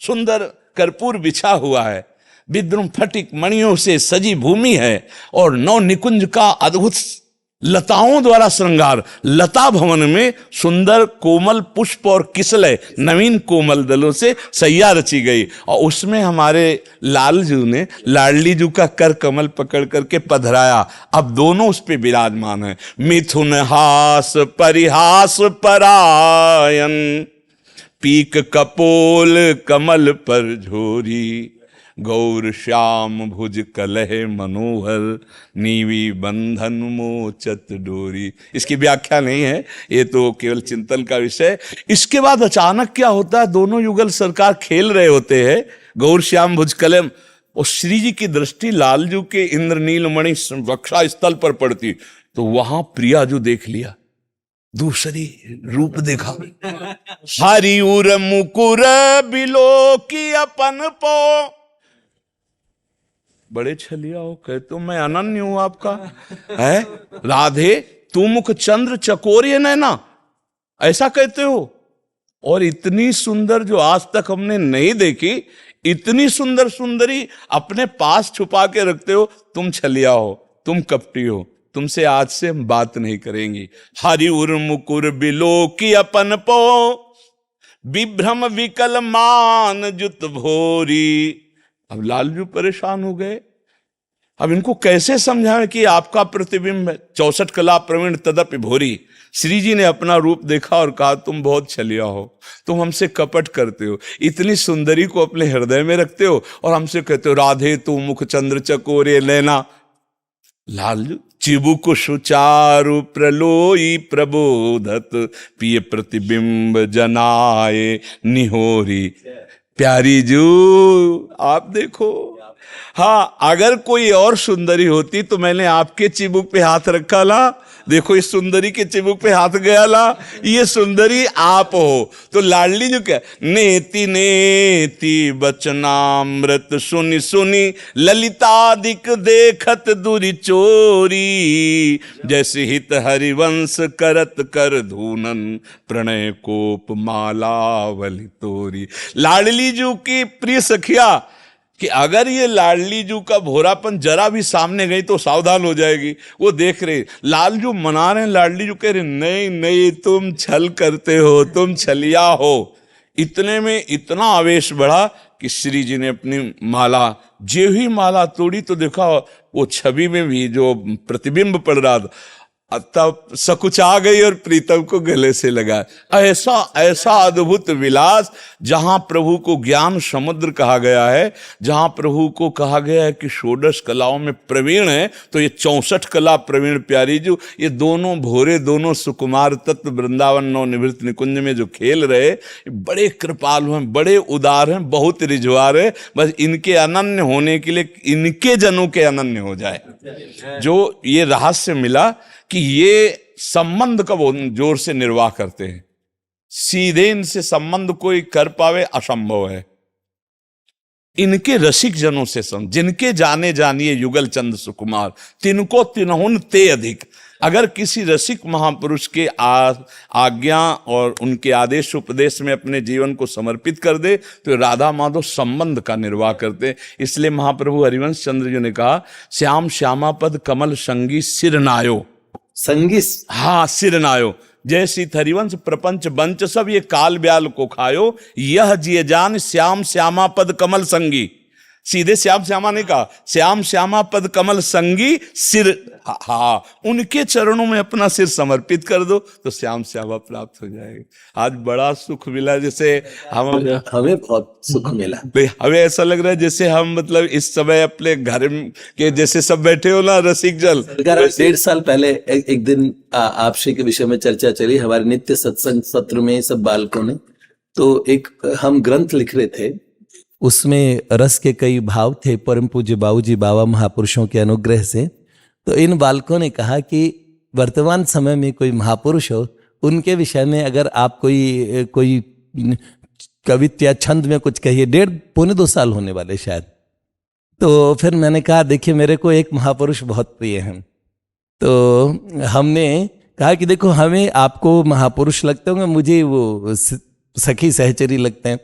सुंदर कर्पूर बिछा हुआ है, विद्रुम फटिक मणियों से सजी भूमि है, और नौ निकुंज का अद्भुत लताओं द्वारा श्रृंगार, लता भवन में सुंदर कोमल पुष्प और किसलय नवीन कोमल दलों से सैया रची गई, और उसमें हमारे लालजू ने लाडली जू का कर कमल पकड़ करके पधराया। अब दोनों उस पे विराजमान है। मिथुन हास परिहास परायन, पीक कपोल कमल पर झोरी, गौर श्याम भुज कलह मनोहर, नीवी बंधन मोचत डोरी। इसकी व्याख्या नहीं है, ये तो केवल चिंतन का विषय। इसके बाद अचानक क्या होता है, दोनों युगल सरकार खेल रहे होते हैं, गौर श्याम भुज कलह, और श्री जी की दृष्टि लालजू के इंद्रनील मणि वक्षा स्थल पर पड़ती, तो वहां प्रियाजू देख लिया, दूसरी रूप देखा, हरि उर मुकुर बिलो की अपन पो, बड़े छलिया हो, कहे तो मैं अनन्य हूं आपका है, राधे तू मुख चंद्र चकोरिय नैना, ऐसा कहते हो, और इतनी सुंदर जो आज तक हमने नहीं देखी, इतनी सुंदर सुंदरी अपने पास छुपा के रखते हो, तुम छलिया हो, तुम कपटी हो, तुमसे आज से हम बात नहीं करेंगी। हरि उर मुकुर बिलो की अपन पो, विभ्रम विकल मान जुत भोरी। अब लालजू परेशान हो गए, अब इनको कैसे समझाएं कि आपका प्रतिबिंब है, 64 कला प्रवीण तदपि भोरी। श्री जी ने अपना रूप देखा और कहा तुम बहुत छलिया हो, तुम हमसे कपट करते हो, इतनी सुंदरी को अपने हृदय में रखते हो और हमसे कहते हो राधे तू मुख चंद्र चकोरे लेना। लालजू चिबुक सुचारु प्रलोई प्रबोधत, पिय प्रतिबिंब जनाए निहोरी। प्यारी जू आप देखो, हाँ अगर कोई और सुंदरी होती तो मैंने आपके चिबुक पे हाथ रखा ला, देखो इस सुंदरी के चिबुक पे हाथ गया ला, ये सुंदरी आप हो। तो लाडली जो क्या, नेति नेति बचनामृत सुनि सुनि, ललितादिक देखत दुरि चोरी, जैसे हित हरिवंश करत कर धूनन, प्रणय कोप मालावली तोरी। लाडली जू की प्रिय सखिया कि अगर ये लाडली जू का भोरापन जरा भी सामने गई तो सावधान हो जाएगी। वो देख रहे, लालजू मना रहे हैं, लाडली जू कह रहे नहीं नहीं तुम छल करते हो, तुम छलिया हो। इतने में इतना आवेश बढ़ा कि श्री जी ने अपनी माला, जे ही माला तोड़ी तो देखा वो छवि में भी जो प्रतिबिंब पड़ रहा था, तब सकुचा गई और प्रीतम को गले से लगा। ऐसा ऐसा अद्भुत विलास, जहां प्रभु को ज्ञान समुद्र कहा गया है, जहां प्रभु को कहा गया है कि षोडश कलाओं में प्रवीण है, तो ये 64 कला प्रवीण प्यारी जो ये दोनों भोरे, दोनों सुकुमार तत्व वृंदावन नवनिवृत्त निकुंज में जो खेल रहे, बड़े कृपालु हैं, बड़े उदार हैं, बहुत रिझवार है। बस इनके अनन्य होने के लिए इनके जनों के अनन्य हो जाए। जो ये रहस्य मिला कि ये संबंध का वो जोर से निर्वाह करते हैं, सीधे इनसे संबंध कोई कर पावे असंभव है। इनके रसिक जनों से जिनके जाने जानिए युगल चंद सुकुमार, तिनको तिनहुन ते अधिक। अगर किसी रसिक महापुरुष के आज्ञा और उनके आदेश उपदेश में अपने जीवन को समर्पित कर दे तो राधा माधव संबंध का निर्वाह करते। इसलिए महाप्रभु हरिवंश चंद्र जी ने कहा, श्याम श्यामापद कमल संगी सिरनायो, संगिस, हाँ सिरनायो, जैसी हरिवंश प्रपंच बंच सब ये काल ब्याल को खायो, यह जिय जान श्याम श्यामापद कमल संगी। सीधे श्याम श्यामा ने कहा, श्याम श्यामा पद कमल संगी सिर, हाँ, उनके चरणों में अपना सिर समर्पित कर दो तो श्याम श्यामा प्राप्त हो जाएगी। आज बड़ा सुख मिला, जैसे हमें बहुत सुख मिला। हमें ऐसा लग रहा है जैसे हम मतलब इस समय अपने घर के जैसे सब बैठे हो ना, रसिक जल। 1.5 साल पहले एक दिन आपसे के विषय में चर्चा चली हमारे नित्य सत्संग सत्र में सब बालकों ने, तो एक हम ग्रंथ लिख रहे थे, उसमें रस के कई भाव थे परम पूज्य बाबूजी बाबा महापुरुषों के अनुग्रह से। तो इन बालकों ने कहा कि वर्तमान समय में कोई महापुरुष हो, उनके विषय में अगर आप कोई कविता या छंद में कुछ कहिए। 1.5-2 साल होने वाले शायद। तो फिर मैंने कहा देखिए मेरे को एक महापुरुष बहुत प्रिय हैं। तो हमने कहा कि देखो हमें आपको महापुरुष लगते होंगे, मुझे वो सखी सहचरी लगते हैं।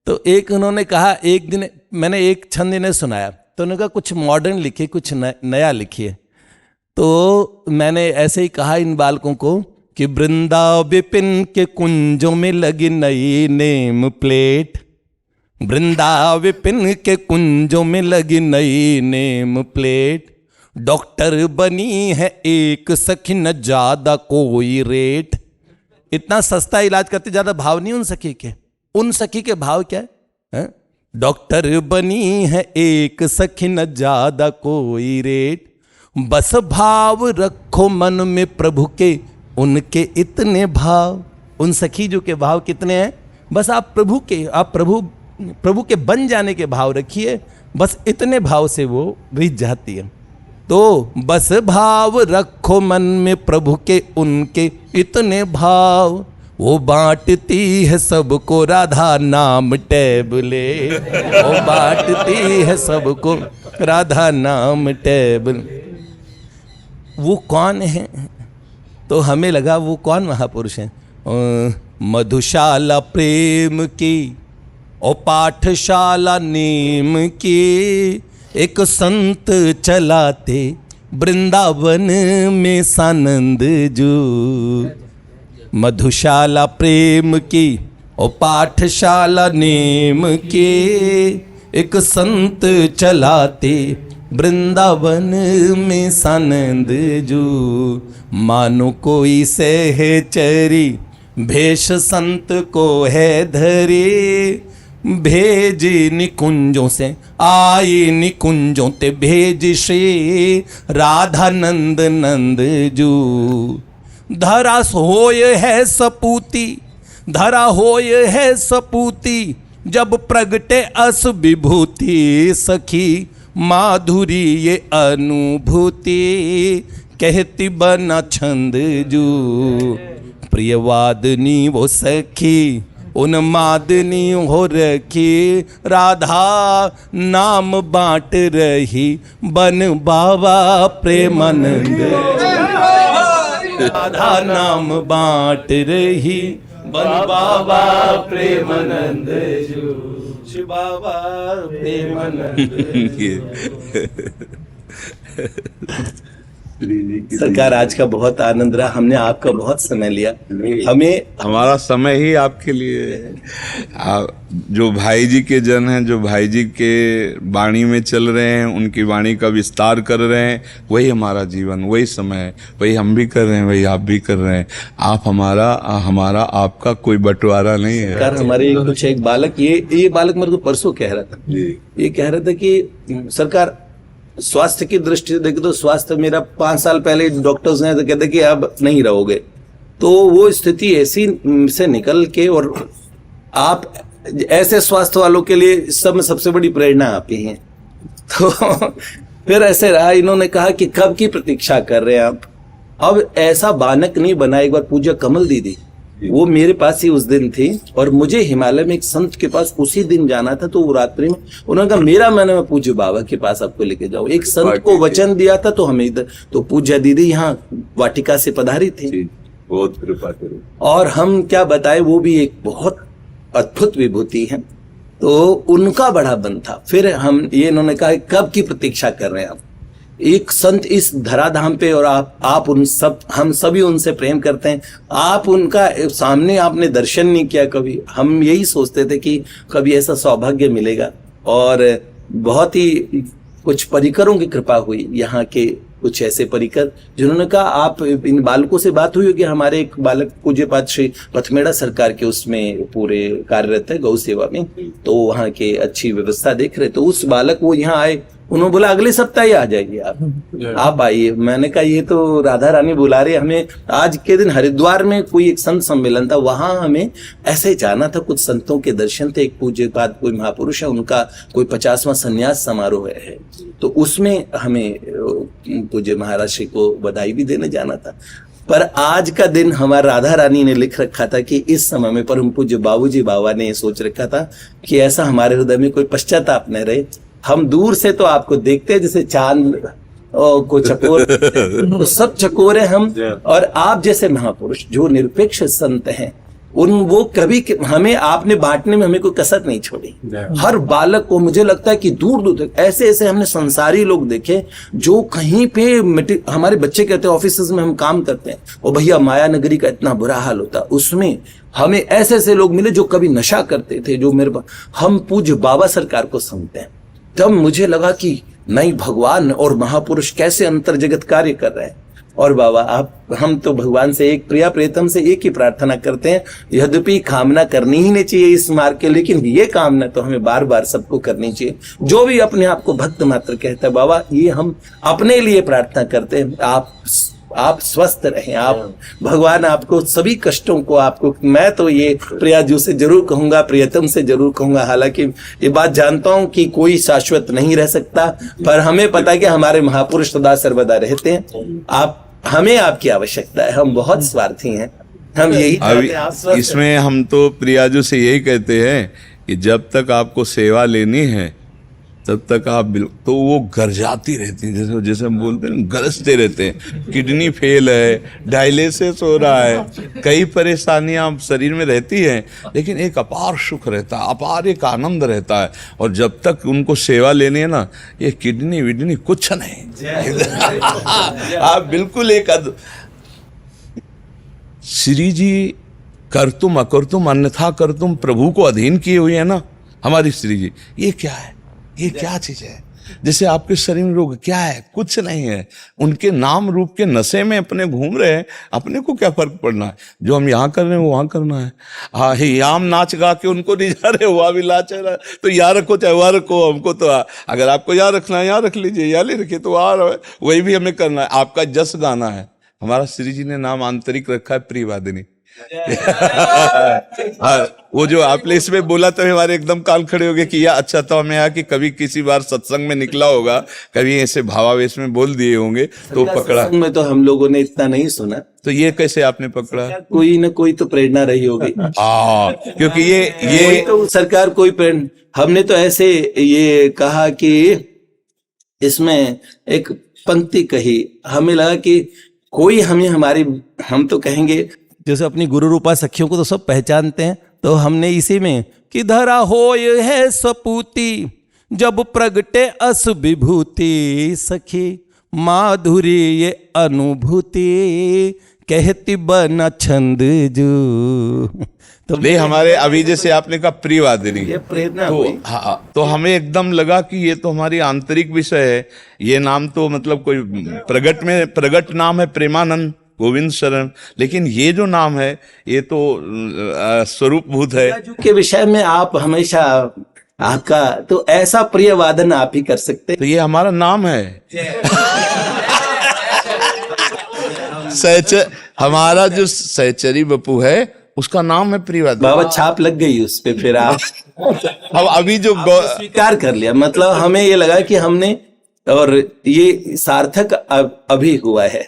तो एक उन्होंने कहा, एक दिन मैंने एक छंद इन्हें सुनाया तो उन्होंने कहा कुछ मॉडर्न लिखिए, कुछ नया लिखिए। तो मैंने ऐसे ही कहा इन बालकों को कि वृंदा विपिन के कुंजों में लगी नई नेम प्लेट, वृंदा विपिन के कुंजों में लगी नई नेम प्लेट, डॉक्टर बनी है एक सखी न ज्यादा कोई रेट। इतना सस्ता इलाज करते, ज्यादा भाव नहीं उन सखी के। उन सखी के भाव क्या है? डॉक्टर बनी है एक सखी न ज्यादा कोई रेट, बस भाव रखो मन में प्रभु के उनके इतने भाव। उन सखी जो के भाव कितने हैं? बस आप प्रभु के बन जाने के भाव रखिए, बस इतने भाव से वो रिझ जाती है। तो बस भाव रखो मन में प्रभु के उनके इतने भाव, वो बांटती है सबको राधा नाम टैबलेट, वो बांटती है सबको राधा नाम टैबलेट। वो कौन है? तो हमें लगा वो कौन महापुरुष है? मधुशाला प्रेम की और पाठशाला नेम की, एक संत चलाते वृंदावन में सानंद जू। मधुशाला प्रेम की और पाठशाला नेम के, एक संत चलाते वृंदावन में सानंद जू। मानो कोई सहचरी भेष संत को है धरे, भेजी निकुंजों से आई निकुंजों ते भेज श्री राधा नंद नंद जू। धरा होय है सपूती, धरा होय है सपूती, जब प्रगटे अस विभूति, सखी माधुरी ये अनुभूति, कहती बना छंद जू। प्रियवादनी वो सखी उन्मादनी हो रखी, राधा नाम बांट रही बन बाबा प्रेमानंद। राधा नाम बांट रही बन बाबा प्रेमानंद शिव बाबा प्रेमानंद। सरकार आज का बहुत आनंद रहा, हमने आपका बहुत समय लिया। हमें हमारा समय ही आपके लिए। जो भाई जी के जन हैं, जो भाई जी के वाणी में चल रहे हैं, उनकी वाणी का विस्तार कर रहे हैं, वही हमारा जीवन, वही समय है, वही हम भी कर रहे हैं, वही आप भी कर रहे हैं। आप हमारा आपका कोई बंटवारा नहीं है। सरकार हमारे कुछ एक बालक, ये बालक मेरे को परसों कह रहा था, ये कह रहा था कि सरकार स्वास्थ्य की दृष्टि से देखे तो स्वास्थ्य मेरा 5 साल पहले डॉक्टर्स ने तो कहते कि अब नहीं रहोगे। तो वो स्थिति ऐसी से निकल के, और आप ऐसे स्वास्थ्य वालों के लिए सब में सबसे बड़ी प्रेरणा आप ही हैं। तो फिर ऐसे रहा, इन्होंने कहा कि कब की प्रतीक्षा कर रहे हैं आप? अब ऐसा बानक नहीं बना। एक बार पूज्य कमल दीदी वो मेरे पास ही उस दिन थी, और मुझे हिमालय में एक संत के पास उसी दिन जाना था। तो वो रात्रि में उन्होंने कहा मेरा मन है पूज्य बाबा के पास आपको लेके जाओ। एक संत को वचन दिया था, तो हमें इधर, तो पूज्य दीदी यहाँ वाटिका से पधारी थी। बहुत कृपा करो। और हम क्या बताए, वो भी एक बहुत अद्भुत विभूति है। तो उनका बड़ा बन था। फिर हम ये इन्होंने कहा कब की प्रतीक्षा कर रहे हैं आप? एक संत इस धराधाम पे, और आप उन सब, हम सभी उनसे प्रेम करते हैं। आप उनका सामने आपने दर्शन नहीं किया कभी। हम यही सोचते थे कि कभी ऐसा सौभाग्य मिलेगा। और बहुत ही कुछ परिकरों की कृपा हुई, यहाँ के कुछ ऐसे परिकर जिन्होंने कहा, आप इन बालकों से बात हुई होगी, हमारे एक बालक पूज्यपाद श्री पथमेड़ा सरकार के उसमें पूरे कार्यरत है गौ सेवा में, तो वहाँ के अच्छी व्यवस्था देख रहे, तो उस बालक वो यहाँ आए, उन्होंने बोला अगले सप्ताह ही आ जाइए आप आइए। मैंने कहा ये तो राधा रानी बुला रही हमें। आज के दिन हरिद्वार में कोई एक संत सम्मेलन था, वहां हमें ऐसे जाना था, कुछ संतों के दर्शन थे, एक पूज्यपाद कोई महापुरुष है, उनका कोई 50वां संन्यास समारोह है, तो उसमें हमें पूज्य महाराज श्री को बधाई भी देने जाना था। पर आज का दिन हमारा राधा रानी ने लिख रखा था कि इस समय में परम पूज्य बाबूजी बाबा ने सोच रखा था कि ऐसा हमारे हृदय में कोई पश्चाताप न रहे, हम दूर से तो आपको देखते हैं जैसे चांद को चकोर तो सब चकोरे हम, और आप जैसे महापुरुष जो निरपेक्ष संत हैं उन वो कभी हमें आपने बांटने में हमें कोई कसर नहीं छोड़ी। हर बालक को मुझे लगता है कि दूर दूर तक ऐसे ऐसे हमने संसारी लोग देखे जो कहीं पे हमारे बच्चे कहते हैं ऑफिस में हम काम करते हैं और भैया माया नगरी का इतना बुरा हाल होता, उसमें हमें ऐसे ऐसे लोग मिले जो कभी नशा करते थे, जो मेरे हम पूज्य बाबा सरकार को सुनते हैं, तब मुझे लगा कि नहीं भगवान और महापुरुष कैसे अंतर जगत कार्य कर रहे हैं। और बाबा आप हम तो भगवान से एक प्रिया प्रियतम से एक ही प्रार्थना करते हैं, यद्यपि कामना करनी ही नहीं चाहिए इस मार्ग के, लेकिन ये कामना तो हमें बार बार सबको करनी चाहिए। जो भी अपने आप को भक्त मात्र कहता है बाबा, ये हम अपने लिए प्रार्थना करते हैं, आप स्वस्थ रहें, आप भगवान आपको सभी कष्टों को आपको, मैं तो ये प्रियाजू से जरूर कहूंगा, प्रियतम से जरूर कहूंगा, हालांकि ये बात जानता हूं कि कोई शाश्वत नहीं रह सकता, पर हमें पता है कि हमारे महापुरुष सदा सर्वदा रहते हैं। आप हमें आपकी आवश्यकता है, हम बहुत स्वार्थी हैं, हम यही चाहते हैं आप स्वस्थ इसमें हम तो प्रियाजू से यही कहते हैं कि जब तक आपको सेवा लेनी है तब तक आप तो वो गरजाती रहती है, जैसे हम बोलते हैं गरजते रहते हैं, किडनी फेल है, डायलिसिस हो रहा है, कई परेशानियां शरीर में रहती हैं, लेकिन एक अपार सुख रहता है, अपार एक आनंद रहता है। और जब तक उनको सेवा लेनी है ना, ये किडनी विडनी कुछ नहीं आप बिल्कुल एक श्री जी कर तुम अकर तुम अन्यथा कर तुम प्रभु को अधीन किए हुए है ना हमारी श्री जी। ये क्या है, ये क्या चीज है? जैसे आपके शरीर में रोग क्या है, कुछ नहीं है, उनके नाम रूप के नशे में अपने घूम रहे हैं, अपने को क्या फर्क पड़ना है? जो हम यहाँ कर रहे हैं वो वहां करना है। हाँ याम नाच गा के उनको नहीं जा रहे, वहां भी लाच है, तो यहाँ रखो चाहे वहां रखो, हमको तो अगर आपको यहाँ रखना है यहाँ रख लीजिए, यहाँ ले रखिए, तो वहां वही भी हमें करना है। आपका जस गाना है, हमारा श्री जी ने नाम आंतरिक रखा है प्रियवादिनी। वो जो आपने इसमें बोला तो हमारे एकदम कान खड़े हो गए कि यार अच्छा, तो हमें यहाँ कि कभी किसी बार सत्संग में निकला होगा, कभी ऐसे भावावेश में बोल दिए होंगे तो पकड़ा। में तो हम लोगों ने इतना नहीं सुना, तो ये कैसे आपने पकड़ा? कोई ना कोई तो प्रेरणा रही होगी। क्योंकि ये तो सरकार कोई प्रेरणा, हमने तो ऐसे ये कहा कि इसमें एक पंक्ति कही, हमें लगा कि कोई हमें हमारी, हम तो कहेंगे जैसे अपनी गुरु रूपा सखियों को तो सब पहचानते हैं, तो हमने इसी में कि धरा होय है सपूती जब प्रगटे अस विभूति, सखी माधुरी ये अनुभूति कहती बना छंद जो। तो ले हमारे अभी जैसे आपने कहा प्रियवादिनी, ये प्रेरणा तो हाँ, तो हमें एकदम लगा कि ये तो हमारी आंतरिक विषय है। ये नाम तो मतलब कोई प्रगट नाम है प्रेमानंद गोविंद शरण, लेकिन ये जो नाम है ये तो स्वरूपभूत है के विषय में आप हमेशा आपका तो ऐसा प्रिय वादन आप ही कर सकते। तो ये हमारा नाम है हमारा जो सहचरी बपू है उसका नाम है प्रियवादन। बाबा छाप लग गई उस पे, फिर आप अब अभी जो स्वीकार कर लिया, मतलब हमें ये लगा कि हमने, और ये सार्थक अभी हुआ है।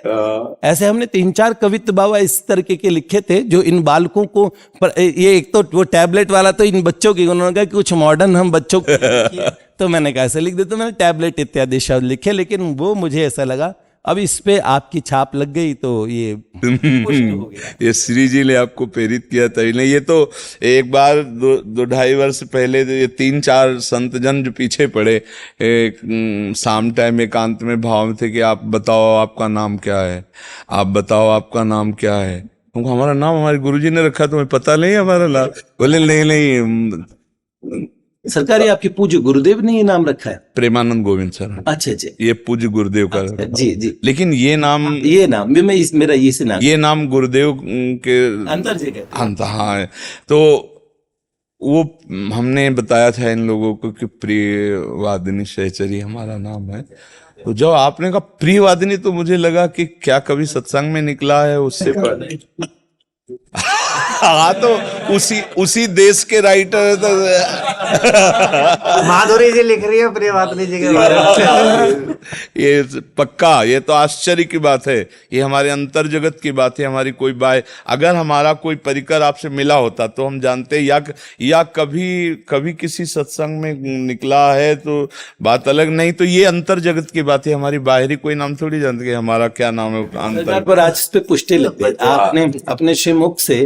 ऐसे हमने 3-4 कवित्व बाबा इस तरीके के लिखे थे जो इन बालकों को, पर ये एक तो वो टैबलेट वाला तो इन बच्चों की, उन्होंने कहा कि कुछ मॉडर्न हम बच्चों को तो मैंने कहा ऐसे लिख दे, तो मैंने टैबलेट इत्यादि शब्द लिखे, लेकिन वो मुझे ऐसा लगा अब इस पे आपकी छाप लग गई तो ये श्री जी ने आपको प्रेरित किया तभी नहीं। ये तो एक बार 2-2.5 वर्ष पहले ये 3-4 संतजन जो पीछे पड़े शाम टाइम एकांत में भाव में थे कि आप बताओ आपका नाम क्या है, आप बताओ आपका नाम क्या है। उनको हमारा नाम हमारे गुरुजी ने रखा, तुम्हें पता नहीं हमारा नाम? बोले नहीं सरकार ये आपके पूज्य गुरुदेव ने ये नाम रखा है? प्रेमानंद गोविंद सर, अच्छा अच्छा, ये पूज्य गुरुदेव का। जी जी। लेकिन ये नाम मेरा ये से नाम, ये नाम गुरुदेव के अंतर जगह अंत, हाँ। तो वो हमने बताया था इन लोगों को कि प्रियवादिनी सहचरी हमारा नाम है। तो जब आपने कहा प्रियवादिनी, तो मुझे लगा कि क्या कभी सत्संग में निकला है उससे पहले। हाँ, तो उसी देश के राइटर तो माधुरी जी लिख रही है प्रियवादिनी जी के बारे में। ये पक्का, ये तो आश्चर्य की बात है, ये हमारे अंतर जगत की बात है। हमारी कोई अगर हमारा कोई परिकर आपसे मिला होता तो हम जानते, या कभी किसी सत्संग में निकला है तो बात अलग, नहीं तो ये अंतर जगत की बात है। हमारी बाहरी कोई नाम थोड़ी जानते कि हमारा क्या नाम है अंतर पर आज इस पे पुष्टि लगती है, आपने अपने श्रीमुख से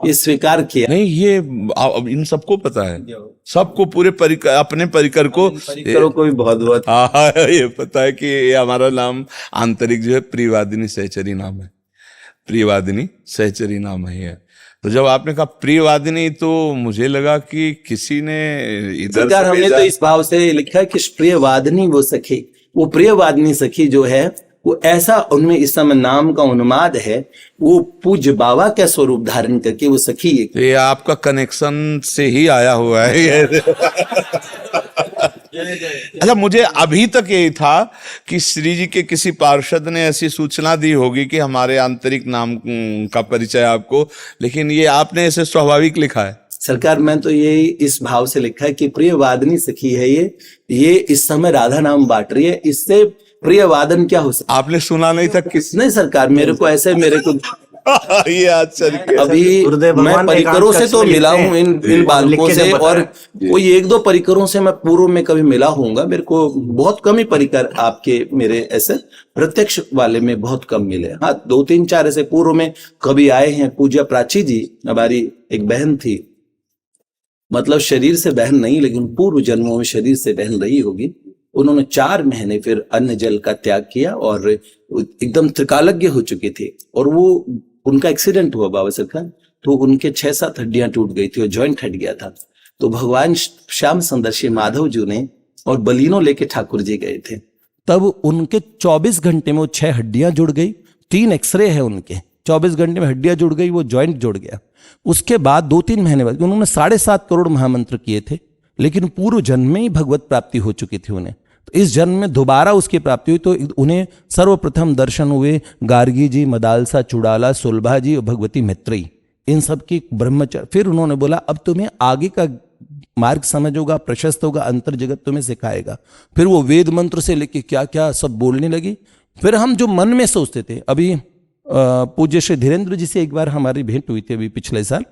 ये स्वीकार किया। नहीं, ये अब इन सबको पता है, सबको पूरे परिकर, अपने परिकर को भी बहुत बहुत हाँ ये पता है कि ये हमारा नाम आंतरिक जो है प्रियवादिनी सहचरी नाम है, प्रियवादिनी सहचरी नाम है ये। तो जब आपने कहा प्रियवादिनी तो मुझे लगा कि किसी ने इधर से हमने तो इस भाव से लिखा है कि प्रियवादिनी वो सखी, वो प्रियवादिनी सखी जो है वो ऐसा उनमें इस समय नाम का उन्माद है, वो पूज्य बाबा का स्वरूप धारण करके वो सखी एक। ये आपका कनेक्शन से ही आया हुआ है ये। अच्छा, मुझे अभी तक यही था कि श्री जी के किसी पार्षद ने ऐसी सूचना दी होगी कि हमारे आंतरिक नाम का परिचय आपको, लेकिन ये आपने ऐसे स्वाभाविक लिखा है। सरकार मैं तो ये इस भाव से लिखा है कि प्रियवादिनी सखी है ये इस समय राधा नाम बांट रही है, इससे प्रियवादन क्या हो सकता? आपने सुना नहीं था नहीं सरकार, मेरे को ये आश्चर्य। अभी मैं परिकरों से तो मिला हूँ इन बालकों से, और कोई एक दो परिकरों से मैं पूर्व में कभी मिला हूँगा। मेरे को बहुत कम ही परिकर आपके मेरे ऐसे प्रत्यक्ष वाले में बहुत कम मिले। हाँ, 2-3-4 ऐसे पूर्व में कभी आए हैं। पूज्य प्राची जी हमारी एक बहन थी, मतलब शरीर से बहन नहीं लेकिन पूर्व जन्मों में शरीर से बहन रही होगी। उन्होंने 4 महीने फिर अन्न जल का त्याग किया और एकदम त्रिकालज्ञ हो चुके थे, और वो उनका एक्सीडेंट हुआ बाबा सरकार, तो उनके 6-7 हड्डियां टूट गई थी और जॉइंट हट गया था। तो भगवान श्याम सुंदर श्री माधव जी ने और बलिनो लेके ठाकुर जी गए थे, तब उनके 24 घंटे में वो 6 हड्डियां जुड़ गई। 3 एक्सरे है उनके, 24 घंटे में हड्डियां जुड़ गई, वो जॉइंट जुड़ गया। उसके बाद 2-3 महीने बाद उन्होंने 7.5 करोड़ महामंत्र किए थे, लेकिन पूर्व जन्म में ही भगवत प्राप्ति हो चुकी थी उन्हें। तो इस जन्म में दोबारा उसकी प्राप्ति हुई, तो उन्हें सर्वप्रथम दर्शन हुए गार्गी जी, मदालसा चुड़ाला, सुलभा जी और भगवती मैत्रेयी, इन सब की ब्रह्मचर्य। फिर उन्होंने बोला अब तुम्हें आगे का मार्ग समझ होगा, प्रशस्त होगा, अंतर जगत तुम्हें सिखाएगा। फिर वो वेद मंत्र से लेके क्या क्या सब बोलने लगी। फिर हम जो मन में सोचते थे, अभी पूज्य श्री धीरेन्द्र जी से एक बार हमारी भेंट हुई थी अभी पिछले साल,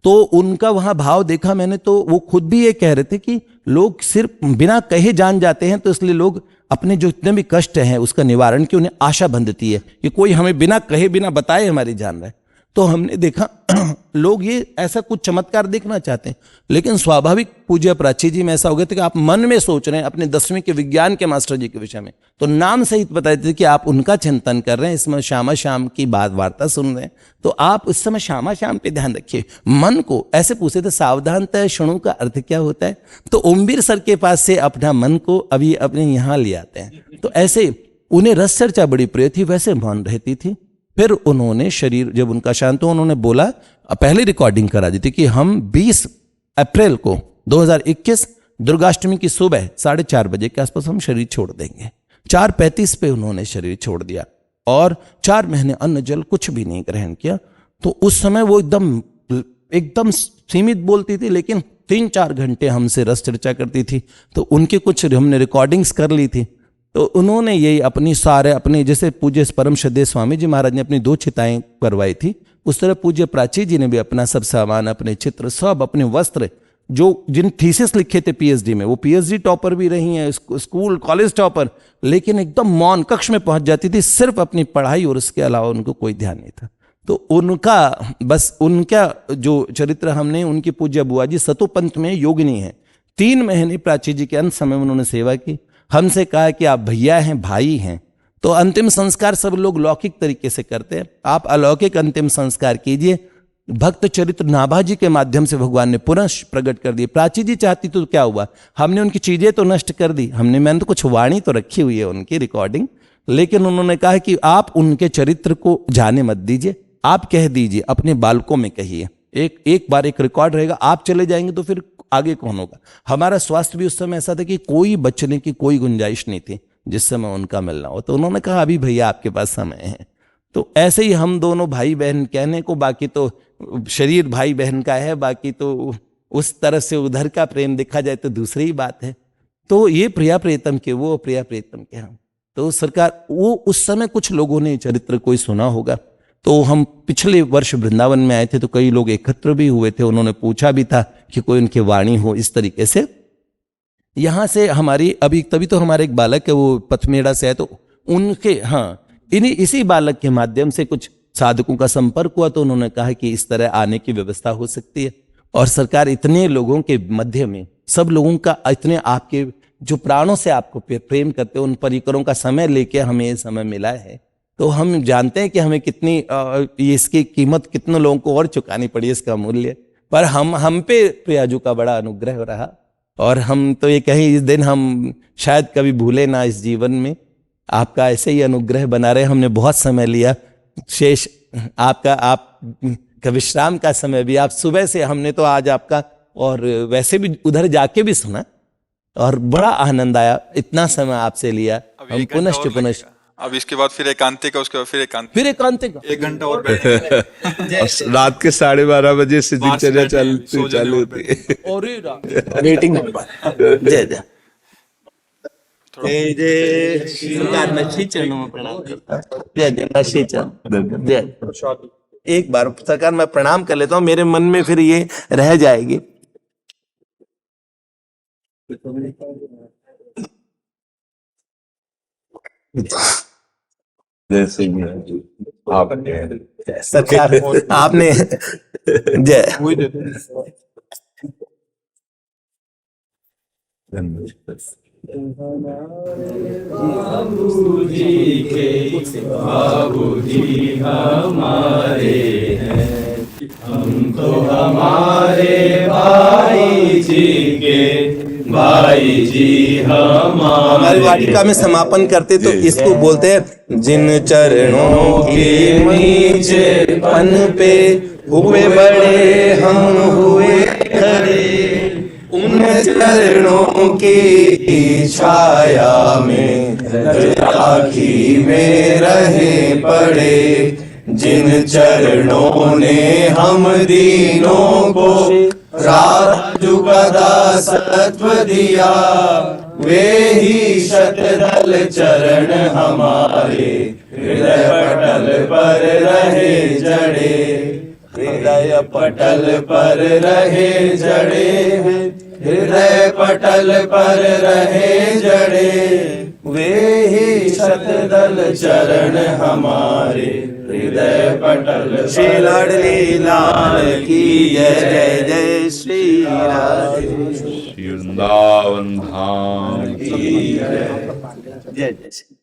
तो उनका वहां भाव देखा मैंने, तो वो खुद भी ये कह रहे थे कि लोग सिर्फ बिना कहे जान जाते हैं, तो इसलिए लोग अपने जो इतने भी कष्ट हैं उसका निवारण की उन्हें आशा बंधती है कि कोई हमें बिना कहे बिना बताए हमारी जान रहा है। तो हमने देखा लोग ये ऐसा कुछ चमत्कार देखना चाहते हैं, लेकिन स्वाभाविक पूज्य प्राची जी में ऐसा हो गया था कि आप मन में सोच रहे हैं अपने 10वीं के विज्ञान के मास्टर जी के विषय में, तो नाम सहित बताते थे कि आप उनका चिंतन कर रहे हैं, इसमें श्यामा श्याम की बात वार्ता सुन रहे हैं, तो आप उस समय श्यामा श्याम पे ध्यान रखिए। मन को ऐसे पूछे थे, सावधानतः शुणु का अर्थ क्या होता है, तो ओमवीर सर के पास से अपना मन को अभी अपने यहाँ ले आते हैं। तो ऐसे उन्हें रस चर्चा बड़ी प्रिय थी, वैसे मौन रहती थी। फिर उन्होंने शरीर जब उनका शांत हो, उन्होंने बोला, पहले रिकॉर्डिंग करा दी थी कि हम 20 अप्रैल को 2021 दुर्गाष्टमी की सुबह 4:30 बजे के आसपास हम शरीर छोड़ देंगे। 4:35 पे उन्होंने शरीर छोड़ दिया और 4 महीने अन्न जल कुछ भी नहीं ग्रहण किया। तो उस समय वो एकदम सीमित बोलती थी, लेकिन 3-4 घंटे हमसे रस चर्चा करती थी। तो उनकी कुछ हमने रिकॉर्डिंग्स कर ली थी। तो उन्होंने यही अपनी जैसे पूज्य परम श्रद्धेय स्वामी जी महाराज ने अपनी 2 चिताएं करवाई थी, उस तरह पूज्य प्राची जी ने भी अपना सब सामान, अपने चित्र, सब अपने वस्त्र, जो जिन थीसिस लिखे थे पीएचडी में, वो पीएचडी टॉपर भी रही हैं, स्कूल कॉलेज टॉपर, लेकिन एकदम मौन कक्ष में पहुंच जाती थी, सिर्फ अपनी पढ़ाई और उसके अलावा उनको कोई ध्यान नहीं था। तो उनका जो चरित्र हमने, उनकी पूज्य बुआ जी सतोपंथ में योगिनी है। 3 महीने प्राची जी के अंत समय उन्होंने सेवा की। हमसे कहा कि आप भैया हैं, भाई हैं, तो अंतिम संस्कार सब लोग लौकिक तरीके से करते हैं, आप अलौकिक अंतिम संस्कार कीजिए। भक्त चरित्र नाभाजी के माध्यम से भगवान ने पुनः प्रकट कर दिए। प्राची जी चाहती तो क्या हुआ, हमने उनकी चीजें तो नष्ट कर दी, मैंने तो कुछ वाणी तो रखी हुई है उनकी रिकॉर्डिंग, लेकिन उन्होंने कहा कि आप उनके चरित्र को जाने मत दीजिए, आप कह दीजिए, अपने बालकों में कहिए, एक बार एक रिकॉर्ड रहेगा, आप चले जाएंगे तो फिर आगे कौन होगा। हमारा स्वास्थ्य भी उस समय ऐसा था कि कोई बचने की कोई गुंजाइश नहीं थी जिस समय उनका मिलना हो। तो उन्होंने कहा अभी भैया आपके पास समय है। तो ऐसे ही हम दोनों भाई बहन कहने को, बाकी तो शरीर भाई बहन का है, बाकी तो उस तरह से उधर का प्रेम देखा जाए तो दूसरी ही बात है। तो ये प्रिया प्रियतम के, वो प्रिया प्रियतम के हम। तो सरकार, वो उस समय कुछ लोगों ने चरित्र कोई सुना होगा। तो हम पिछले वर्ष वृंदावन में आए थे तो कई लोग एकत्र भी हुए थे, उन्होंने पूछा भी था कि कोई उनकी वाणी हो इस तरीके से। यहाँ से हमारी अभी तभी तो हमारे एक बालक है वो पथमेड़ा से है, तो उनके इसी बालक के माध्यम से कुछ साधकों का संपर्क हुआ, तो उन्होंने कहा कि इस तरह आने की व्यवस्था हो सकती है। और सरकार, इतने लोगों के मध्य में सब लोगों का, इतने आपके जो प्राणों से आपको प्रेम करते हैं, उन परिकरों का समय लेके हमें ये समय मिला है, तो हम जानते हैं कि हमें कितनी इसकी कीमत कितने लोगों को और चुकानी पड़ी, इसका मूल्य। पर हम पे प्रियाजू का बड़ा अनुग्रह रहा, और हम तो ये कहें इस दिन हम शायद कभी भूले ना इस जीवन में। आपका ऐसे ही अनुग्रह बना रहे। हमने बहुत समय लिया, शेष आपका विश्राम का समय भी, आप सुबह से, हमने तो आज आपका और वैसे भी उधर जाके भी सुना और बड़ा आनंद आया, इतना समय आपसे लिया। हम पुनश्च अब इसके बाद फिर एकांतिक का, उसके बाद फिर एकांतिक 1 घंटा और बैठेंगे। रात के 12:30 बजे से दिनचर्या चालू होती है। वेटिंग जय जय जय जय सरकार, मैं श्री चरणों में प्रणाम करता हूं। जय जय, मैं श्री चरण, जय। एक बार सरकार मैं प्रणाम कर लेता हूँ, मेरे मन में फिर ये रह जाएगी। जैसे सरकार आपने जय बाबूजी हमारे हैं, हम तो हमारे भाई जी के भाई जी हमारी वाटिका में समापन करते तो इसको बोलते हैं, जिन चरणों के नीचे पन पे हुए बड़े हम हुए खड़े, उन चरणों की छाया में राखी में रहे पड़े, जिन चरणों ने हम दीनों को राजू का दासत्व दिया, वे ही शतदल चरण हमारे हृदय पटल पर रहे जड़े, हृदय पटल पर रहे जड़े, हृदय पटल पर रहे जड़े, वे ही शतदल चरण हमारे हृदय पटल। श्री लाडली लाल की जय जय, श्री राधे वृंदावन धाम की जय जय।